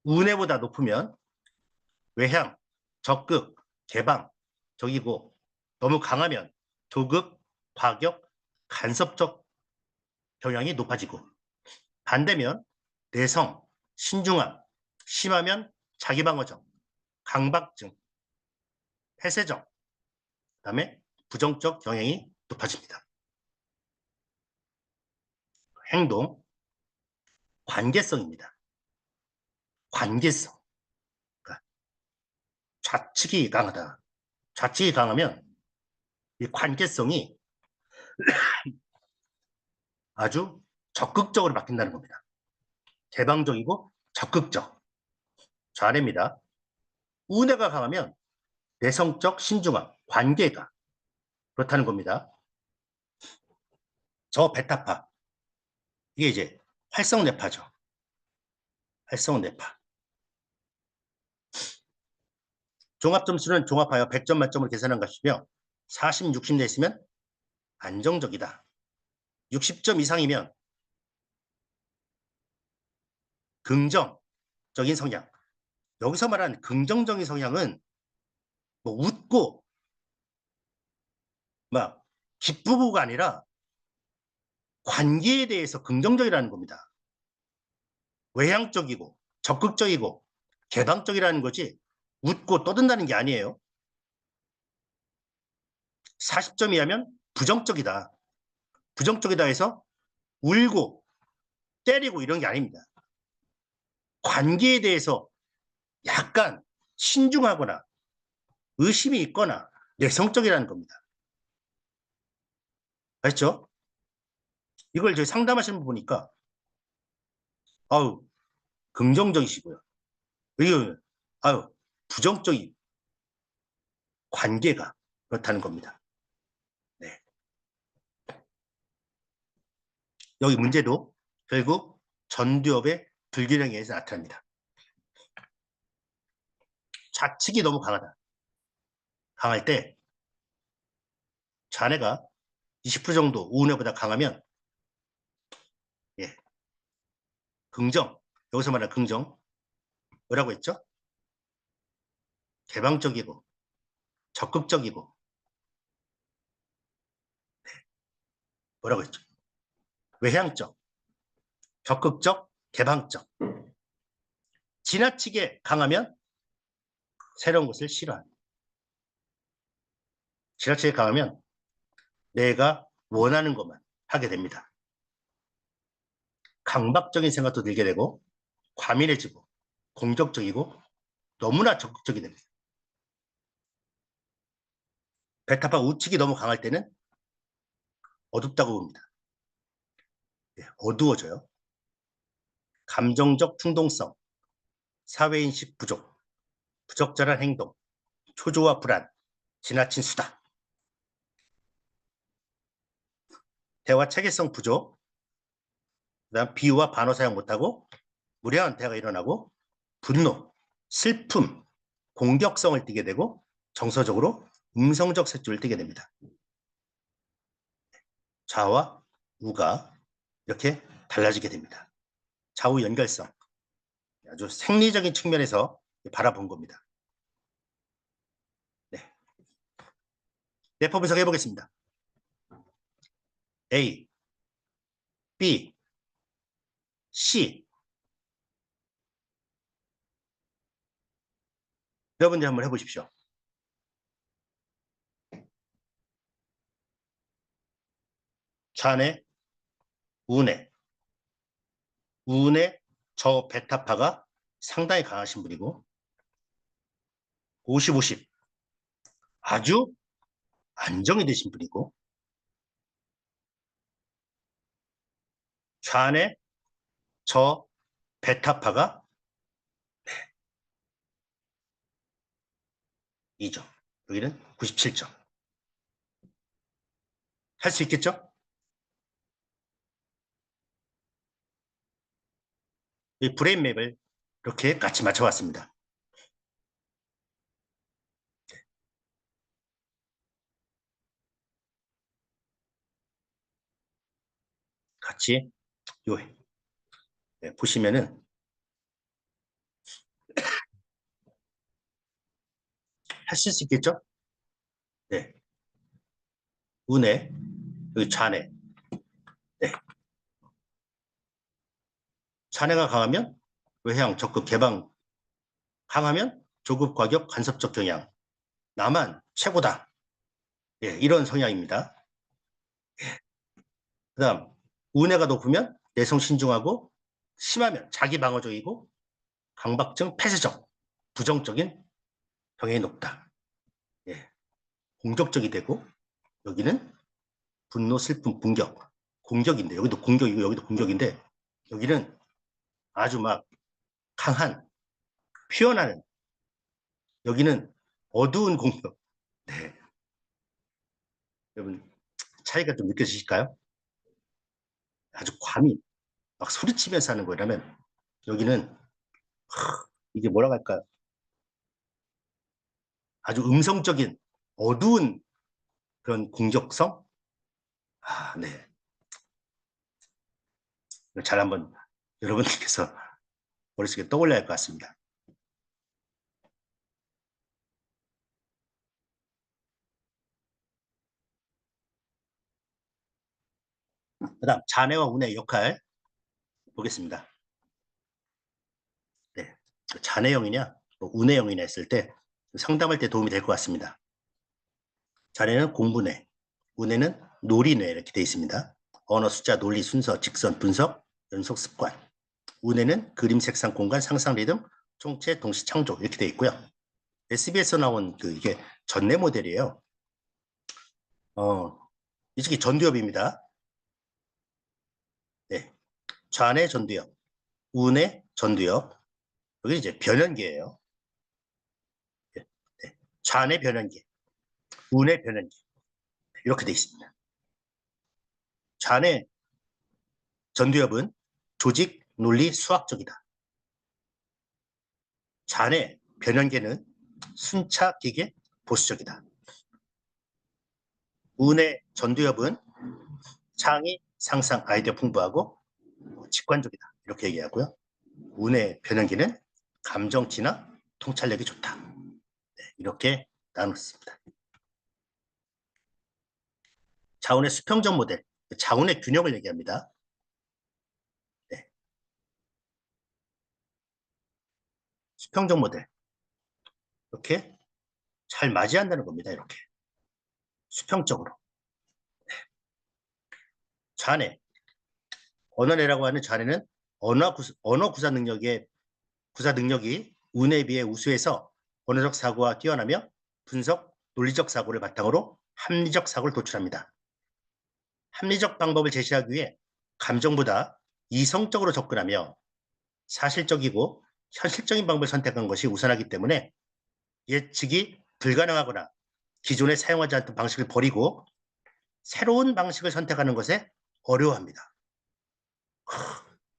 우뇌보다 높으면 외향, 적극, 개방적이고 너무 강하면 조급, 과격, 간섭적 경향이 높아지고 반대면 내성, 신중함, 심하면 자기방어적, 강박증, 폐쇄적, 그다음에 부정적 경향이 높아집니다. 행동, 관계성입니다. 관계성. 그러니까 좌측이 강하다. 좌측이 강하면 이 관계성이 아주 적극적으로 바뀐다는 겁니다. 개방적이고 적극적. 좌뇌입니다. 우뇌가 강하면 내성적 신중함, 관계가 그렇다는 겁니다. 저 베타파. 이게 이제 활성뇌파죠. 활성뇌파. 종합점수는 종합하여 100점 만점을 계산한 것이며 40, 60 냈으면 안정적이다. 60점 이상이면 긍정적인 성향. 여기서 말하는 긍정적인 성향은 뭐 웃고 막 기쁘고가 아니라 관계에 대해서 긍정적이라는 겁니다. 외향적이고 적극적이고 개방적이라는 거지 웃고 떠든다는 게 아니에요. 40점 이하면 부정적이다. 부정적이다 해서 울고 때리고 이런 게 아닙니다. 관계에 대해서 약간 신중하거나 의심이 있거나 내성적이라는 겁니다. 아시죠? 이걸 저희 상담하시는 분 보니까 아우 긍정적이시고요. 이거 아유 부정적인 관계가 그렇다는 겁니다. 네. 여기 문제도 결국 전두엽의 불균형에 의해서 나타납니다. 좌측이 너무 강하다. 강할 때 좌뇌가 20% 정도 우뇌보다 강하면 예, 긍정, 여기서 말하는 긍정 뭐라고 했죠? 개방적이고 적극적이고 뭐라고 했죠? 외향적, 적극적, 개방적. 지나치게 강하면 새로운 것을 싫어합니다. 지나치게 강하면 내가 원하는 것만 하게 됩니다. 강박적인 생각도 들게 되고 과민해지고 공격적이고 너무나 적극적이 됩니다. 베타파 우측이 너무 강할 때는 어둡다고 봅니다. 네, 어두워져요. 감정적 충동성, 사회인식 부족, 부적절한 행동, 초조와 불안, 지나친 수다, 대화 체계성 부족, 그다음 비유와 반어 사용 못하고 무례한 대화가 일어나고 분노, 슬픔, 공격성을 띠게 되고 정서적으로 음성적 색조를 띠게 됩니다. 좌와 우가 이렇게 달라지게 됩니다. 좌우 연결성, 아주 생리적인 측면에서 바라본 겁니다. 네. 내포 분석해 보겠습니다. A, B, C. 여러분들 한번 해보십시오. 좌뇌, 우뇌. 우뇌 저 베타파가 상당히 강하신 분이고 50, 50 아주 안정이 되신 분이고 좌뇌 저 베타파가 2점. 여기는 97점. 할 수 있겠죠? 이 브레인 맵을 이렇게 같이 맞춰봤습니다. 같이 요 네, 보시면은 하실 수 있겠죠? 네. 우뇌, 여기 좌뇌. 네. 좌뇌가 강하면 외향, 적극, 개방 강하면 조급, 과격, 간섭적 경향. 나만 최고다. 예, 이런 성향입니다. 그다음 운해가 높으면 내성 신중하고 심하면 자기 방어적이고 강박증, 폐쇄적, 부정적인 경향이 높다. 예, 공격적이 되고 여기는 분노, 슬픔, 공격, 공격인데 여기도 공격이고 여기도 공격인데 여기는 아주 막 강한 표현하는 여기는 어두운 공격. 네, 여러분 차이가 좀 느껴지실까요? 아주 과민, 막 소리치면서 하는 거라면 여기는 이게 뭐라고 할까요? 아주 음성적인 어두운 그런 공격성? 아, 네. 잘 한번 여러분들께서 머릿속에 떠올려야 할 것 같습니다. 그다음 자네와 운의 역할 보겠습니다. 네. 자네형이냐, 뭐 운해형이냐 했을 때 상담할 때 도움이 될 것 같습니다. 자네는 공부뇌, 운해는 놀이뇌 이렇게 되어 있습니다. 언어, 숫자, 논리, 순서, 직선, 분석, 연속, 습관. 운해는 그림, 색상, 공간, 상상, 리듬, 총체, 동시, 창조 이렇게 되어 있고요. SBS에서 나온 이게 전내 모델이에요. 이쪽이 전두엽입니다. 네. 좌뇌 전두엽, 우뇌 전두엽. 여기 이제 변연계예요. 네. 네. 좌뇌 변연계, 우뇌 변연계 이렇게 되어 있습니다. 좌뇌 전두엽은 조직, 논리, 수학적이다. 좌뇌 변연계는 순차, 기계, 보수적이다. 우뇌 전두엽은 창의, 상상, 아이디어 풍부하고 직관적이다. 이렇게 얘기하고요. 우뇌 변연계는 감정, 진화, 통찰력이 좋다. 네, 이렇게 나눴습니다. 자운의 수평적 모델, 자운의 균형을 얘기합니다. 네, 수평적 모델. 이렇게 잘 맞이한다는 겁니다. 이렇게 수평적으로. 좌뇌, 언어뇌라고 하는 좌뇌는 언어 구사 능력이 운에 비해 우수해서 언어적 사고가 뛰어나며 분석, 논리적 사고를 바탕으로 합리적 사고를 도출합니다. 합리적 방법을 제시하기 위해 감정보다 이성적으로 접근하며 사실적이고 현실적인 방법을 선택한 것이 우선하기 때문에 예측이 불가능하거나 기존에 사용하지 않던 방식을 버리고 새로운 방식을 선택하는 것에 어려워합니다.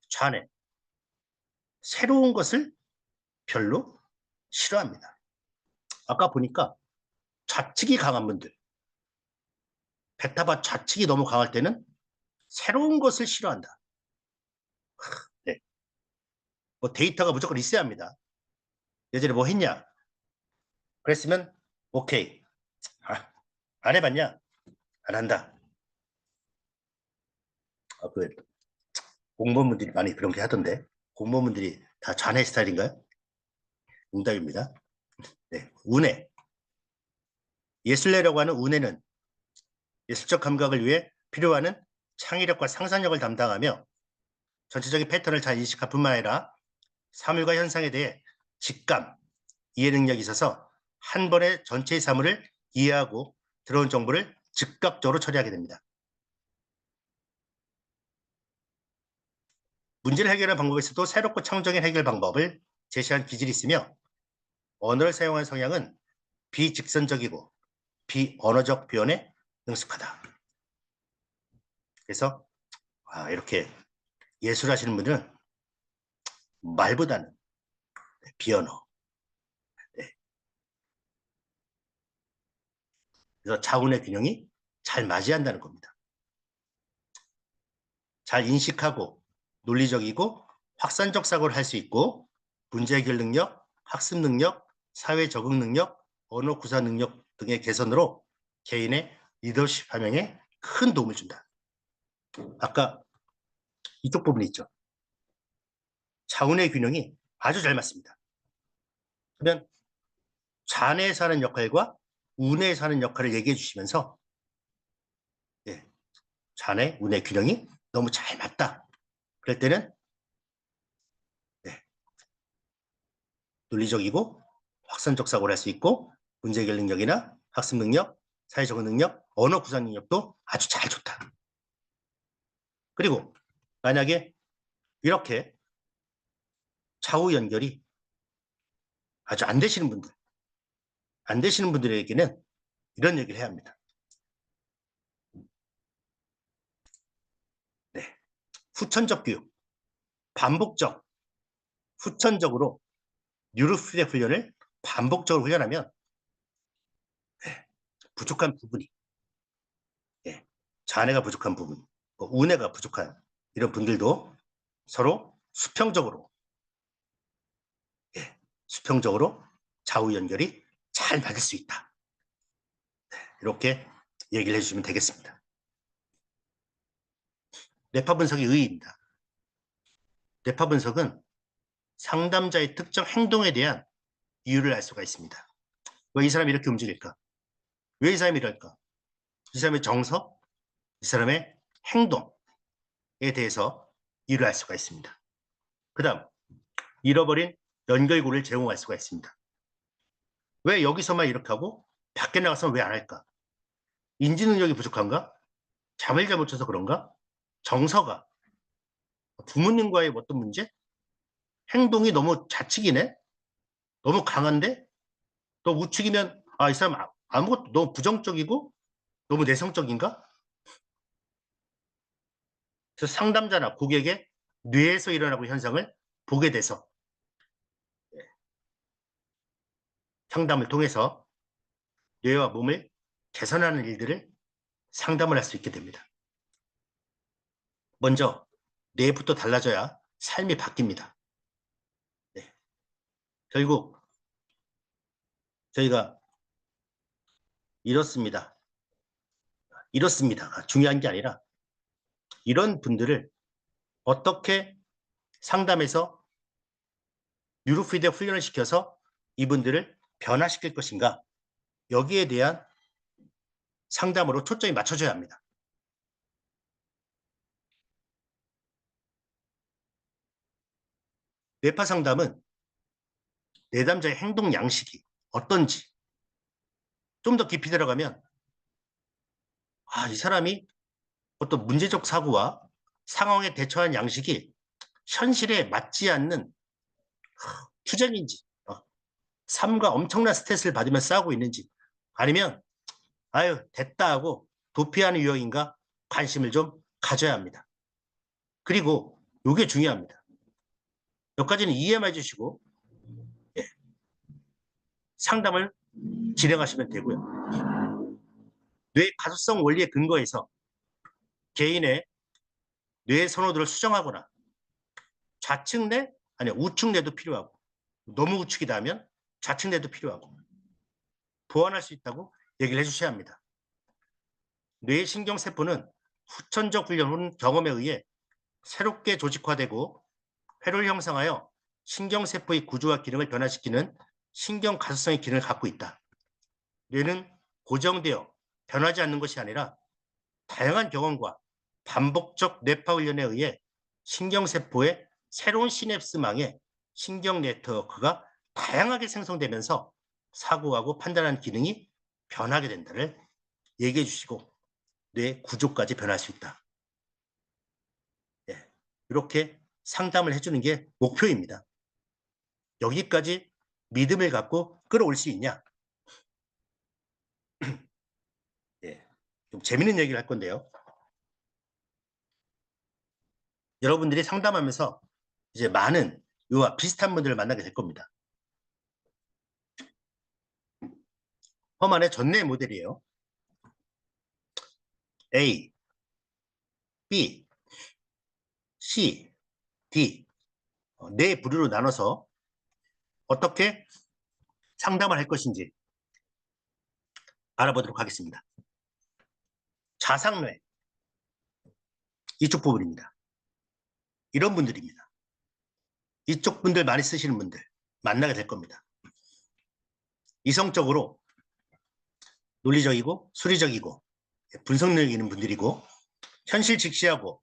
좌뇌, 새로운 것을 별로 싫어합니다. 아까 보니까 좌측이 강한 분들, 베타바 좌측이 너무 강할 때는 새로운 것을 싫어한다. 네. 뭐 데이터가 무조건 있어야 합니다. 예전에 뭐 했냐? 그랬으면 오케이. 안 해봤냐? 안 한다. 그 공무원분들이 많이 그런 게 하던데 공무원분들이 다 좌뇌 스타일인가요? 응답입니다. 네. 운해. 예술내라고 하는 운해는 예술적 감각을 위해 필요하는 창의력과 상상력을 담당하며 전체적인 패턴을 잘 인식할 뿐만 아니라 사물과 현상에 대해 직감, 이해 능력이 있어서 한 번에 전체의 사물을 이해하고 들어온 정보를 즉각적으로 처리하게 됩니다. 문제를 해결하는 방법에서도 새롭고 창조적인 해결 방법을 제시한 기질이 있으며 언어를 사용하는 성향은 비직선적이고 비언어적 표현에 능숙하다. 그래서 이렇게 예술하시는 분들은 말보다는 비언어. 네. 그래서 자운의 균형이 잘 맞이한다는 겁니다. 잘 인식하고 논리적이고 확산적 사고를 할 수 있고 문제 해결 능력, 학습 능력, 사회 적응 능력, 언어 구사 능력 등의 개선으로 개인의 리더십 함양에 큰 도움을 준다. 아까 이쪽 부분이 있죠. 자운의 균형이 아주 잘 맞습니다. 그러면 좌뇌에서 하는 역할과 운에서 하는 역할을 얘기해 주시면서 예, 자네 운의 균형이 너무 잘 맞다. 그럴 때는 예, 논리적이고 확산적 사고를 할 수 있고 문제 해결 능력이나 학습 능력, 사회 적응 능력, 언어 구사 능력도 아주 잘 좋다. 그리고 만약에 이렇게 좌우 연결이 아주 안 되시는 분들에게는 이런 얘기를 해야 합니다. 네. 후천적 교육, 반복적, 후천적으로 뉴로피드백 훈련을 반복적으로 훈련하면 네, 부족한 부분이 예, 자네가 부족한 부분, 운해가 부족한 이런 분들도 서로 예, 수평적으로 좌우 연결이 잘 맞을 수 있다. 이렇게 얘기를 해주시면 되겠습니다. 뇌파 분석의 의의입니다. 뇌파 분석은 상담자의 특정 행동에 대한 이유를 알 수가 있습니다. 왜 이 사람이 이렇게 움직일까? 왜 이 사람이 이럴까? 이 사람의 정서, 이 사람의 행동에 대해서 이유를 알 수가 있습니다. 그 다음, 잃어버린 연결고리를 제공할 수가 있습니다. 왜 여기서만 이렇게 하고 밖에 나가서는 왜 안 할까? 인지 능력이 부족한가? 잠을 잘못 자서 그런가? 정서가 부모님과의 어떤 문제? 행동이 너무 자측이네? 너무 강한데? 또 우측이면 이 사람 아무것도 너무 부정적이고 너무 내성적인가? 그래서 상담자나 고객의 뇌에서 일어나고 현상을 보게 돼서 상담을 통해서 뇌와 몸을 개선하는 일들을 상담을 할 수 있게 됩니다. 먼저 뇌부터 달라져야 삶이 바뀝니다. 네. 결국 저희가 이렇습니다. 중요한 게 아니라 이런 분들을 어떻게 상담해서 뉴로피드백 훈련을 시켜서 이분들을 변화시킬 것인가 여기에 대한 상담으로 초점이 맞춰져야 합니다. 뇌파 상담은 내담자의 행동 양식이 어떤지 좀 더 깊이 들어가면 이 사람이 어떤 문제적 사고와 상황에 대처한 양식이 현실에 맞지 않는 투쟁인지 삶과 엄청난 스트레스를 받으며 싸우고 있는지 아니면 아유 됐다 하고 도피하는 유형인가 관심을 좀 가져야 합니다. 그리고 이게 중요합니다. 몇 가지는 이해만 해주시고 예, 상담을 진행하시면 되고요. 뇌 가소성 원리에 근거해서 개인의 뇌 선호도를 수정하거나 좌측 뇌 아니 우측 뇌도 필요하고 너무 우측이다 하면 좌측 뇌도 필요하고 보완할 수 있다고 얘기를 해주셔야 합니다. 뇌신경세포는 후천적 훈련 경험에 의해 새롭게 조직화되고 회로를 형성하여 신경세포의 구조와 기능을 변화시키는 신경가소성의 기능을 갖고 있다. 뇌는 고정되어 변하지 않는 것이 아니라 다양한 경험과 반복적 뇌파 훈련에 의해 신경세포의 새로운 시냅스망에 신경 네트워크가 다양하게 생성되면서 사고하고 판단하는 기능이 변하게 된다를 얘기해 주시고 뇌 구조까지 변할 수 있다. 예, 이렇게 상담을 해주는 게 목표입니다. 여기까지 믿음을 갖고 끌어올 수 있냐? 예, 좀 재밌는 얘기를 할 건데요. 여러분들이 상담하면서 이제 많은 이와 비슷한 분들을 만나게 될 겁니다. 허만의 전뇌 모델이에요. A, B, C, D 네 부류로 나눠서 어떻게 상담을 할 것인지 알아보도록 하겠습니다. 자상뇌 이쪽 부분입니다. 이런 분들입니다. 이쪽 분들 많이 쓰시는 분들 만나게 될 겁니다. 이성적으로 논리적이고 수리적이고 분석 능력이 있는 분들이고, 현실 직시하고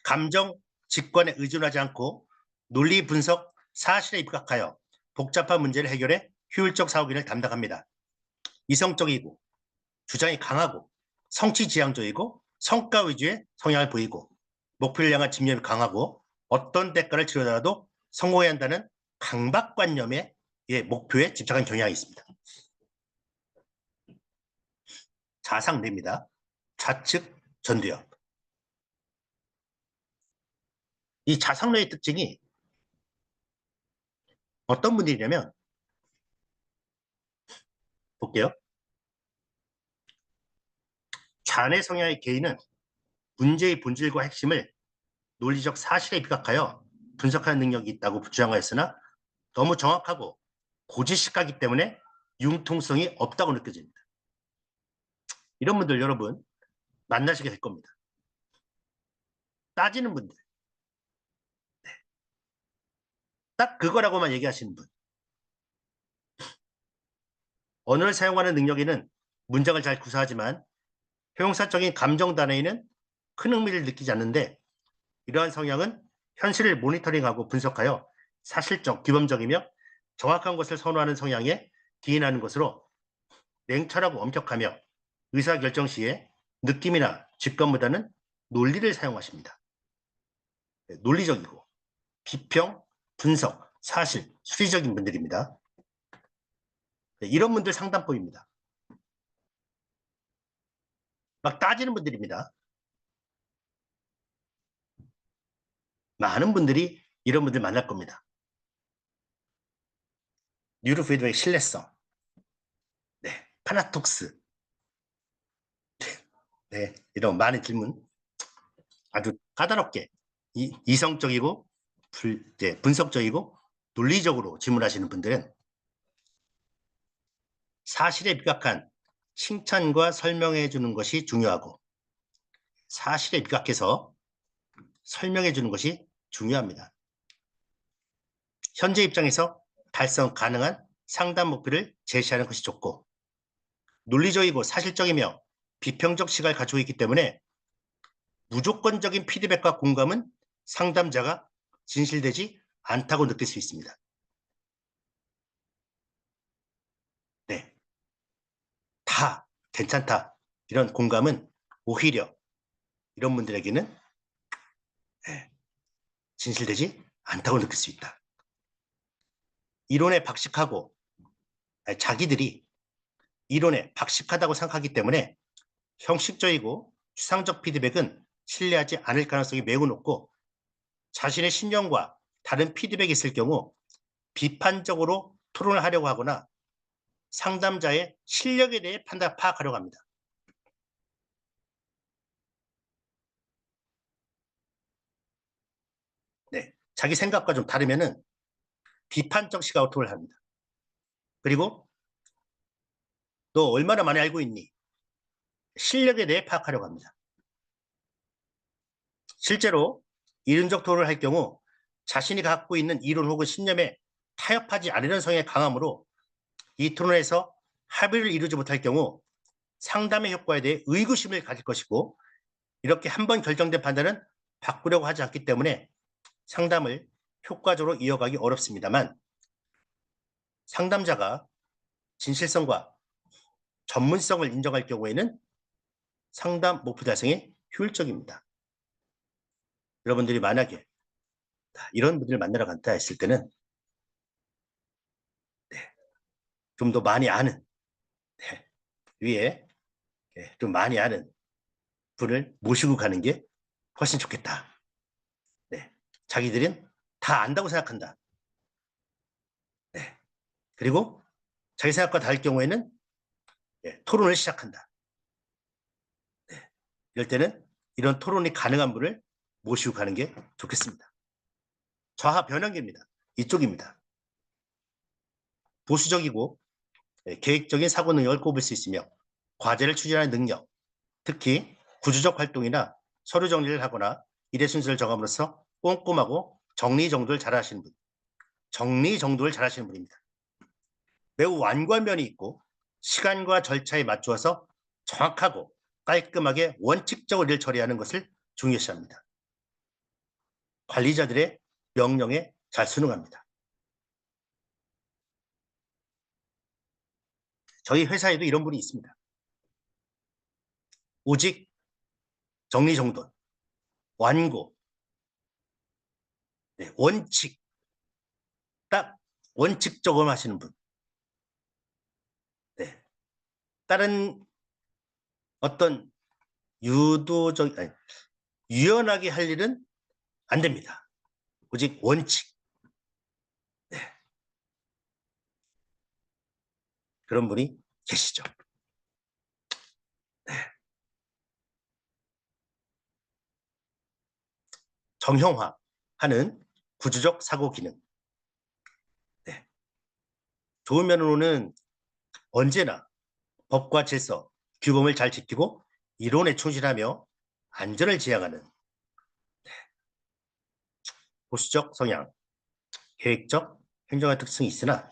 감정 직관에 의존하지 않고 논리 분석 사실에 입각하여 복잡한 문제를 해결해 효율적 사고기를 담당합니다. 이성적이고 주장이 강하고 성취지향적이고 성과 위주의 성향을 보이고, 목표를 향한 집념이 강하고 어떤 대가를 치르더라도 성공해야 한다는 강박관념의 목표에 집착한 경향이 있습니다. 자상뇌입니다. 좌측 전두엽. 이 자상뇌의 특징이 어떤 분들이냐면, 볼게요. 자뇌 성향의 개인은 문제의 본질과 핵심을 논리적 사실에 입각하여 분석하는 능력이 있다고 주장하였으나, 너무 정확하고 고지식하기 때문에 융통성이 없다고 느껴집니다. 이런 분들 여러분 만나시게 될 겁니다. 따지는 분들, 딱 그거라고만 얘기하시는 분. 언어를 사용하는 능력에는 문장을 잘 구사하지만 형용사적인 감정 단어에는 큰 흥미를 느끼지 않는데, 이러한 성향은 현실을 모니터링하고 분석하여 사실적, 규범적이며 정확한 것을 선호하는 성향에 기인하는 것으로, 냉철하고 엄격하며 의사결정 시에 느낌이나 직감보다는 논리를 사용하십니다. 논리적이고 비평, 분석, 사실, 수리적인 분들입니다. 이런 분들 상담법입니다. 막 따지는 분들입니다. 많은 분들이 이런 분들 만날 겁니다. 뉴로 피드백의 신뢰성, 파나톡스, 이런 많은 질문, 아주 까다롭게 이성적이고 분석적이고 논리적으로 질문하시는 분들은 사실에 입각한 칭찬과 설명해 주는 것이 중요하고, 사실에 입각해서 설명해 주는 것이 중요합니다. 현재 입장에서 달성 가능한 상담 목표를 제시하는 것이 좋고, 논리적이고 사실적이며 비평적 시각을 가지고 있기 때문에 무조건적인 피드백과 공감은 상담자가 진실되지 않다고 느낄 수 있습니다. 네, 다 괜찮다, 이런 공감은 오히려 이런 분들에게는 진실되지 않다고 느낄 수 있다. 이론에 박식하고, 자기들이 이론에 박식하다고 생각하기 때문에 형식적이고 추상적 피드백은 신뢰하지 않을 가능성이 매우 높고, 자신의 신념과 다른 피드백이 있을 경우 비판적으로 토론을 하려고 하거나 상담자의 실력에 대해 파악하려고 합니다. 자기 생각과 좀 다르면은 비판적 시각으로 토론을 합니다. 그리고 너 얼마나 많이 알고 있니? 실력에 대해 파악하려고 합니다. 실제로 이론적 토론을 할 경우 자신이 갖고 있는 이론 혹은 신념에 타협하지 않으려는 성향이 강하므로, 이 토론에서 합의를 이루지 못할 경우 상담의 효과에 대해 의구심을 가질 것이고, 이렇게 한번 결정된 판단은 바꾸려고 하지 않기 때문에 상담을 효과적으로 이어가기 어렵습니다만, 상담자가 진실성과 전문성을 인정할 경우에는 상담 목표 달성에 효율적입니다. 여러분들이 만약에 이런 분들을 만나러 간다 했을 때는 좀 더 많이 아는, 위에 좀 많이 아는 분을 모시고 가는 게 훨씬 좋겠다. 자기들은 다 안다고 생각한다. 그리고 자기 생각과 다를 경우에는 토론을 시작한다. 이럴 때는 이런 토론이 가능한 분을 모시고 가는 게 좋겠습니다. 좌하 변형계입니다. 이쪽입니다. 보수적이고 계획적인 사고 능력을 꼽을 수 있으며, 과제를 추진하는 능력, 특히 구조적 활동이나 서류 정리를 하거나 일의 순서를 정함으로써 꼼꼼하고 정리정돈을 잘하시는 분, 정리정돈을 잘하시는 분입니다. 매우 완고한 면이 있고 시간과 절차에 맞추어서 정확하고 깔끔하게 원칙적으로 일을 처리하는 것을 중요시합니다. 관리자들의 명령에 잘 순응합니다. 저희 회사에도 이런 분이 있습니다. 오직 정리정돈, 완고, 네, 원칙, 딱 원칙적으로 하시는 분. 네. 다른 어떤 유연하게 할 일은 안 됩니다. 오직 원칙. 네. 그런 분이 계시죠. 네. 정형화하는 구조적 사고 기능. 네. 좋은 면으로는 언제나 법과 질서, 규범을 잘 지키고 이론에 충실하며 안전을 지향하는 보수적 성향, 계획적 행정의 특성이 있으나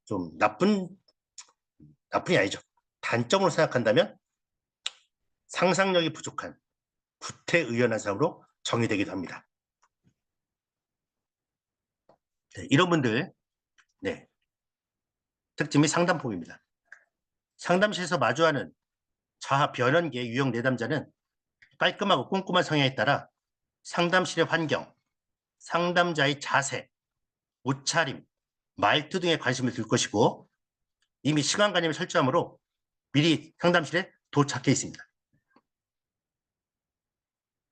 좀 나쁜이 아니죠. 단점으로 생각한다면 상상력이 부족한 구태의연한 사람으로 정의되기도 합니다. 네, 이런 분들 네, 특징이 상담법입니다. 상담실에서 마주하는 자아 변연계 유형 내담자는 깔끔하고 꼼꼼한 성향에 따라 상담실의 환경, 상담자의 자세, 옷차림, 말투 등에 관심을 둘 것이고 이미 시간관념을 설정하므로 미리 상담실에 도착해 있습니다.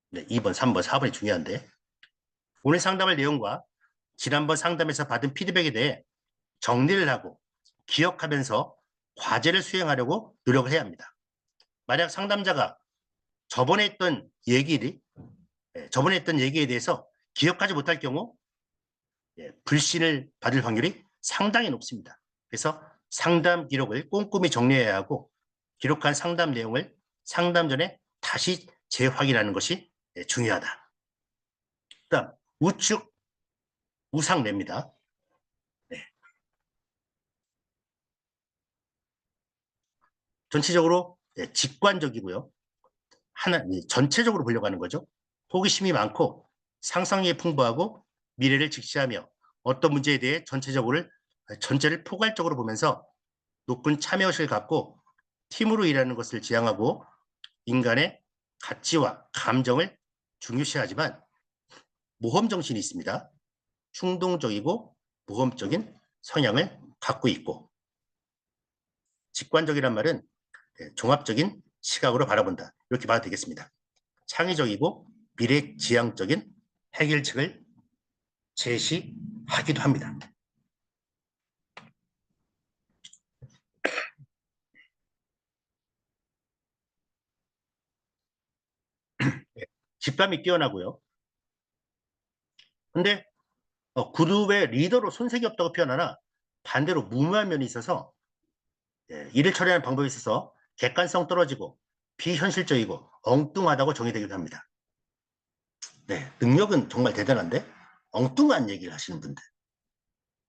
네, 2번, 3번, 4번이 중요한데 오늘 상담할 내용과 지난번 상담에서 받은 피드백에 대해 정리를 하고 기억하면서 과제를 수행하려고 노력을 해야 합니다. 만약 상담자가 저번에 했던 얘기에 대해서 기억하지 못할 경우 불신을 받을 확률이 상당히 높습니다. 그래서 상담 기록을 꼼꼼히 정리해야 하고 기록한 상담 내용을 상담 전에 다시 재확인하는 것이 중요하다. 그다음 우측 우상뇌입니다. 네. 전체적으로 직관적이고요. 전체적으로 보려고 하는 거죠. 호기심이 많고 상상력이 풍부하고 미래를 직시하며 어떤 문제에 대해 전체를 포괄적으로 보면서 높은 참여의식을 갖고 팀으로 일하는 것을 지향하고 인간의 가치와 감정을 중요시하지만 모험 정신이 있습니다. 충동적이고 모험적인 성향을 갖고 있고 직관적이란 말은 종합적인 시각으로 바라본다. 이렇게 봐도 되겠습니다. 창의적이고 미래지향적인 해결책을 제시하기도 합니다. 집감이 뛰어나고요. 근데 그룹의 리더로 손색이 없다고 표현하나 반대로 무모한 면이 있어서 일을 처리하는 방법에 있어서 객관성 떨어지고 비현실적이고 엉뚱하다고 정의되기도 합니다. 네, 능력은 정말 대단한데 엉뚱한 얘기를 하시는 분들.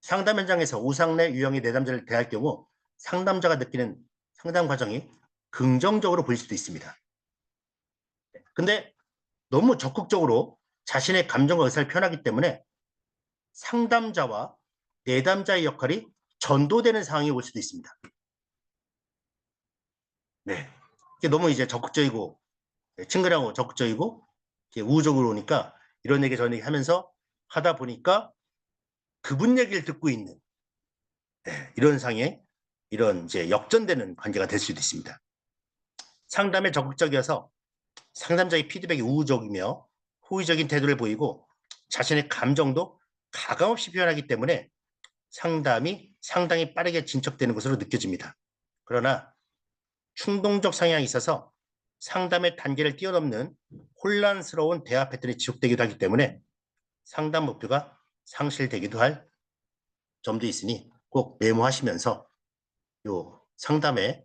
상담 현장에서 우상내 유형의 내담자를 대할 경우 상담자가 느끼는 상담 과정이 긍정적으로 보일 수도 있습니다. 근데 너무 적극적으로 자신의 감정과 의사를 표현하기 때문에 상담자와 내담자의 역할이 전도되는 상황이 올 수도 있습니다. 네. 이게 너무 이제 적극적이고 친근하고 적극적이고 우호적으로 오니까 이런 얘기 저런 얘기 하면서 하다 보니까 그분 얘기를 듣고 있는 이런 상에 이런 이제 역전되는 관계가 될 수도 있습니다. 상담에 적극적이어서 상담자의 피드백이 우호적이며 호의적인 태도를 보이고 자신의 감정도 가감없이 표현하기 때문에 상담이 상당히 빠르게 진척되는 것으로 느껴집니다. 그러나 충동적 성향이 있어서 상담의 단계를 뛰어넘는 혼란스러운 대화 패턴이 지속되기도 하기 때문에 상담 목표가 상실되기도 할 점도 있으니 꼭 메모하시면서 요 상담에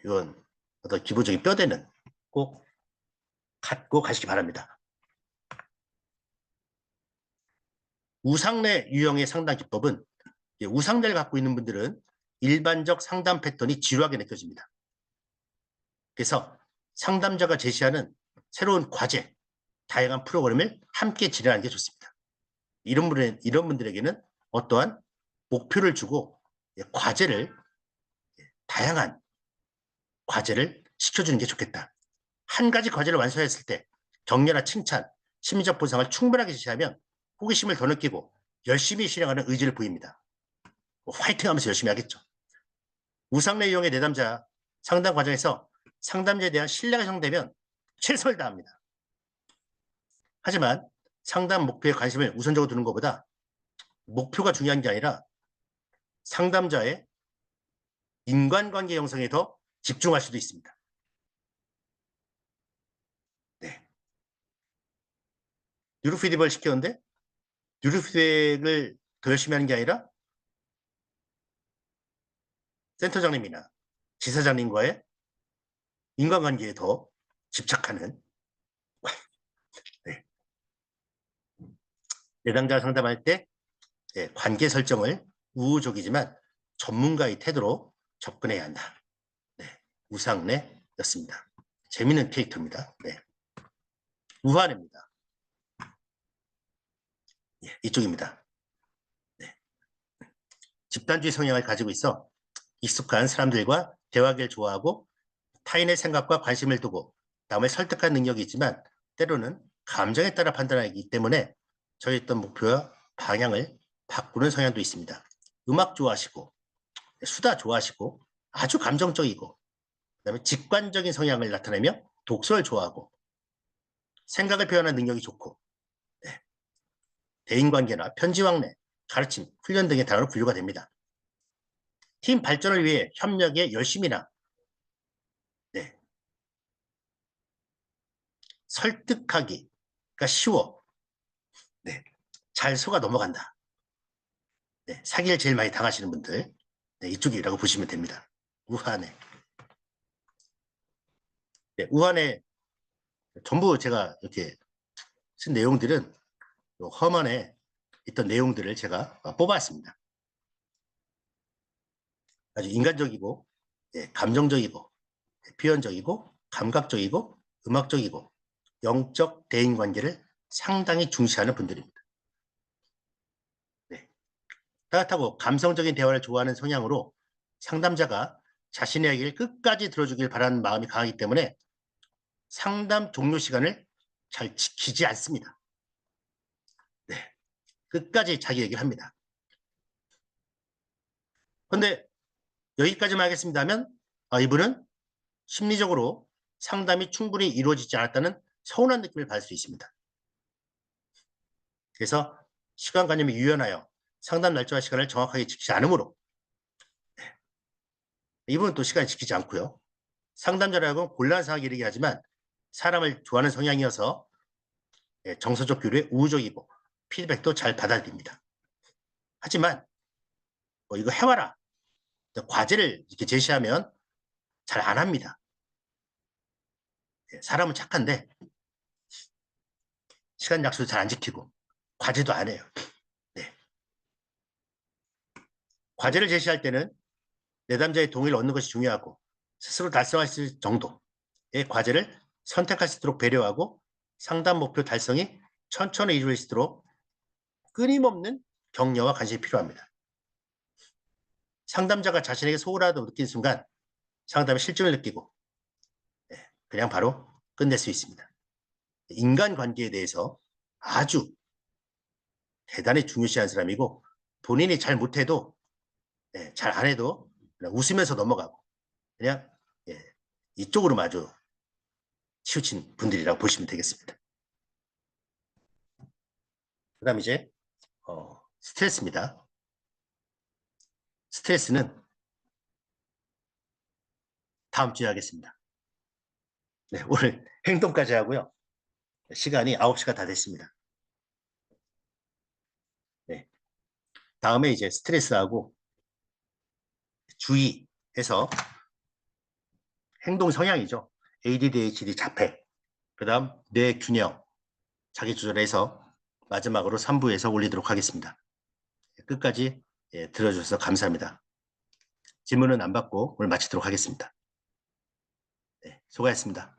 이런 어떤 기본적인 뼈대는 꼭 갖고 가시기 바랍니다. 우상내 유형의 상담 기법은 우상내를 갖고 있는 분들은 일반적 상담 패턴이 지루하게 느껴집니다. 그래서 상담자가 제시하는 새로운 과제, 다양한 프로그램을 함께 진행하는 게 좋습니다. 이런 분들에게는 어떠한 목표를 주고 과제를, 다양한 과제를 시켜주는 게 좋겠다. 한 가지 과제를 완수했을 때 격려나 칭찬, 심리적 보상을 충분하게 제시하면 호기심을 더 느끼고 열심히 실행하는 의지를 보입니다. 화이팅 하면서 열심히 하겠죠. 우상래 이용의 내담자 상담 과정에서 상담자에 대한 신뢰가 형성되면 최선을 다합니다. 하지만 상담 목표에 관심을 우선적으로 두는 것보다 목표가 중요한 게 아니라 상담자의 인간관계 형성에 더 집중할 수도 있습니다. 네. 뉴로피드백을 시켰는데 뉴로피드백을 더 열심히 하는 게 아니라 센터장님이나 지사장님과의 인간관계에 더 집착하는, 네. 내담자 상담할 때 관계 설정을 우호적이지만 전문가의 태도로 접근해야 한다. 네. 우상래였습니다. 재미있는 캐릭터입니다. 네. 우한입니다. 예, 이쪽입니다. 네. 집단주의 성향을 가지고 있어 익숙한 사람들과 대화하기를 좋아하고 타인의 생각과 관심을 두고 남을 설득할 능력이 있지만 때로는 감정에 따라 판단하기 때문에 정했던 목표와 방향을 바꾸는 성향도 있습니다. 음악 좋아하시고 수다 좋아하시고 아주 감정적이고 그다음에 직관적인 성향을 나타내며 독서를 좋아하고 생각을 표현하는 능력이 좋고, 네. 대인관계나 편지왕래, 가르침, 훈련 등의 단어로 분류가 됩니다. 팀 발전을 위해 협력에 열심히나, 네. 설득하기가 쉬워. 네. 잘 속아 넘어간다. 네. 사기를 제일 많이 당하시는 분들, 네. 이쪽이라고 보시면 됩니다. 우한에. 네. 우한에 전부 제가 이렇게 쓴 내용들은 허먼에 있던 내용들을 제가 뽑아왔습니다. 아주 인간적이고, 예, 감정적이고, 표현적이고, 감각적이고, 음악적이고, 영적 대인관계를 상당히 중시하는 분들입니다. 네. 따뜻하고 감성적인 대화를 좋아하는 성향으로 상담자가 자신의 이야기를 끝까지 들어주길 바라는 마음이 강하기 때문에 상담 종료 시간을 잘 지키지 않습니다. 네. 끝까지 자기 얘기를 합니다. 그런데 여기까지만 하겠습니다 하면 이분은 심리적으로 상담이 충분히 이루어지지 않았다는 서운한 느낌을 받을 수 있습니다. 그래서 시간관념이 유연하여 상담 날짜와 시간을 정확하게 지키지 않으므로 이분은 또 시간을 지키지 않고요. 상담자라고 곤란상하게 이르게 하지만 사람을 좋아하는 성향이어서 정서적 교류에 우호적이고 피드백도 잘 받아들입니다. 하지만 이거 해와라. 과제를 이렇게 제시하면 잘 안 합니다. 사람은 착한데 시간 약속도 잘 안 지키고 과제도 안 해요. 네. 과제를 제시할 때는 내담자의 동의를 얻는 것이 중요하고 스스로 달성할 수 있을 정도의 과제를 선택할 수 있도록 배려하고 상담 목표 달성이 천천히 이루어질 수 있도록 끊임없는 격려와 관심이 필요합니다. 상담자가 자신에게 소홀하다고 느낀 순간 상담의 실증을 느끼고 그냥 바로 끝낼 수 있습니다. 인간관계에 대해서 아주 대단히 중요시하는 사람이고 본인이 잘 못해도 잘 안 해도 그냥 웃으면서 넘어가고 그냥 이쪽으로 마주 치우친 분들이라고 보시면 되겠습니다. 그 다음 이제 스트레스입니다. 스트레스는 다음 주에 하겠습니다. 네, 오늘 행동까지 하고요. 시간이 9시가 다 됐습니다. 네, 다음에 이제 스트레스하고 주의해서 행동 성향이죠. ADHD 자폐, 그 다음 뇌균형, 자기조절해서 마지막으로 3부에서 올리도록 하겠습니다. 끝까지 들어주셔서 감사합니다. 질문은 안 받고 오늘 마치도록 하겠습니다. 네, 수고하셨습니다.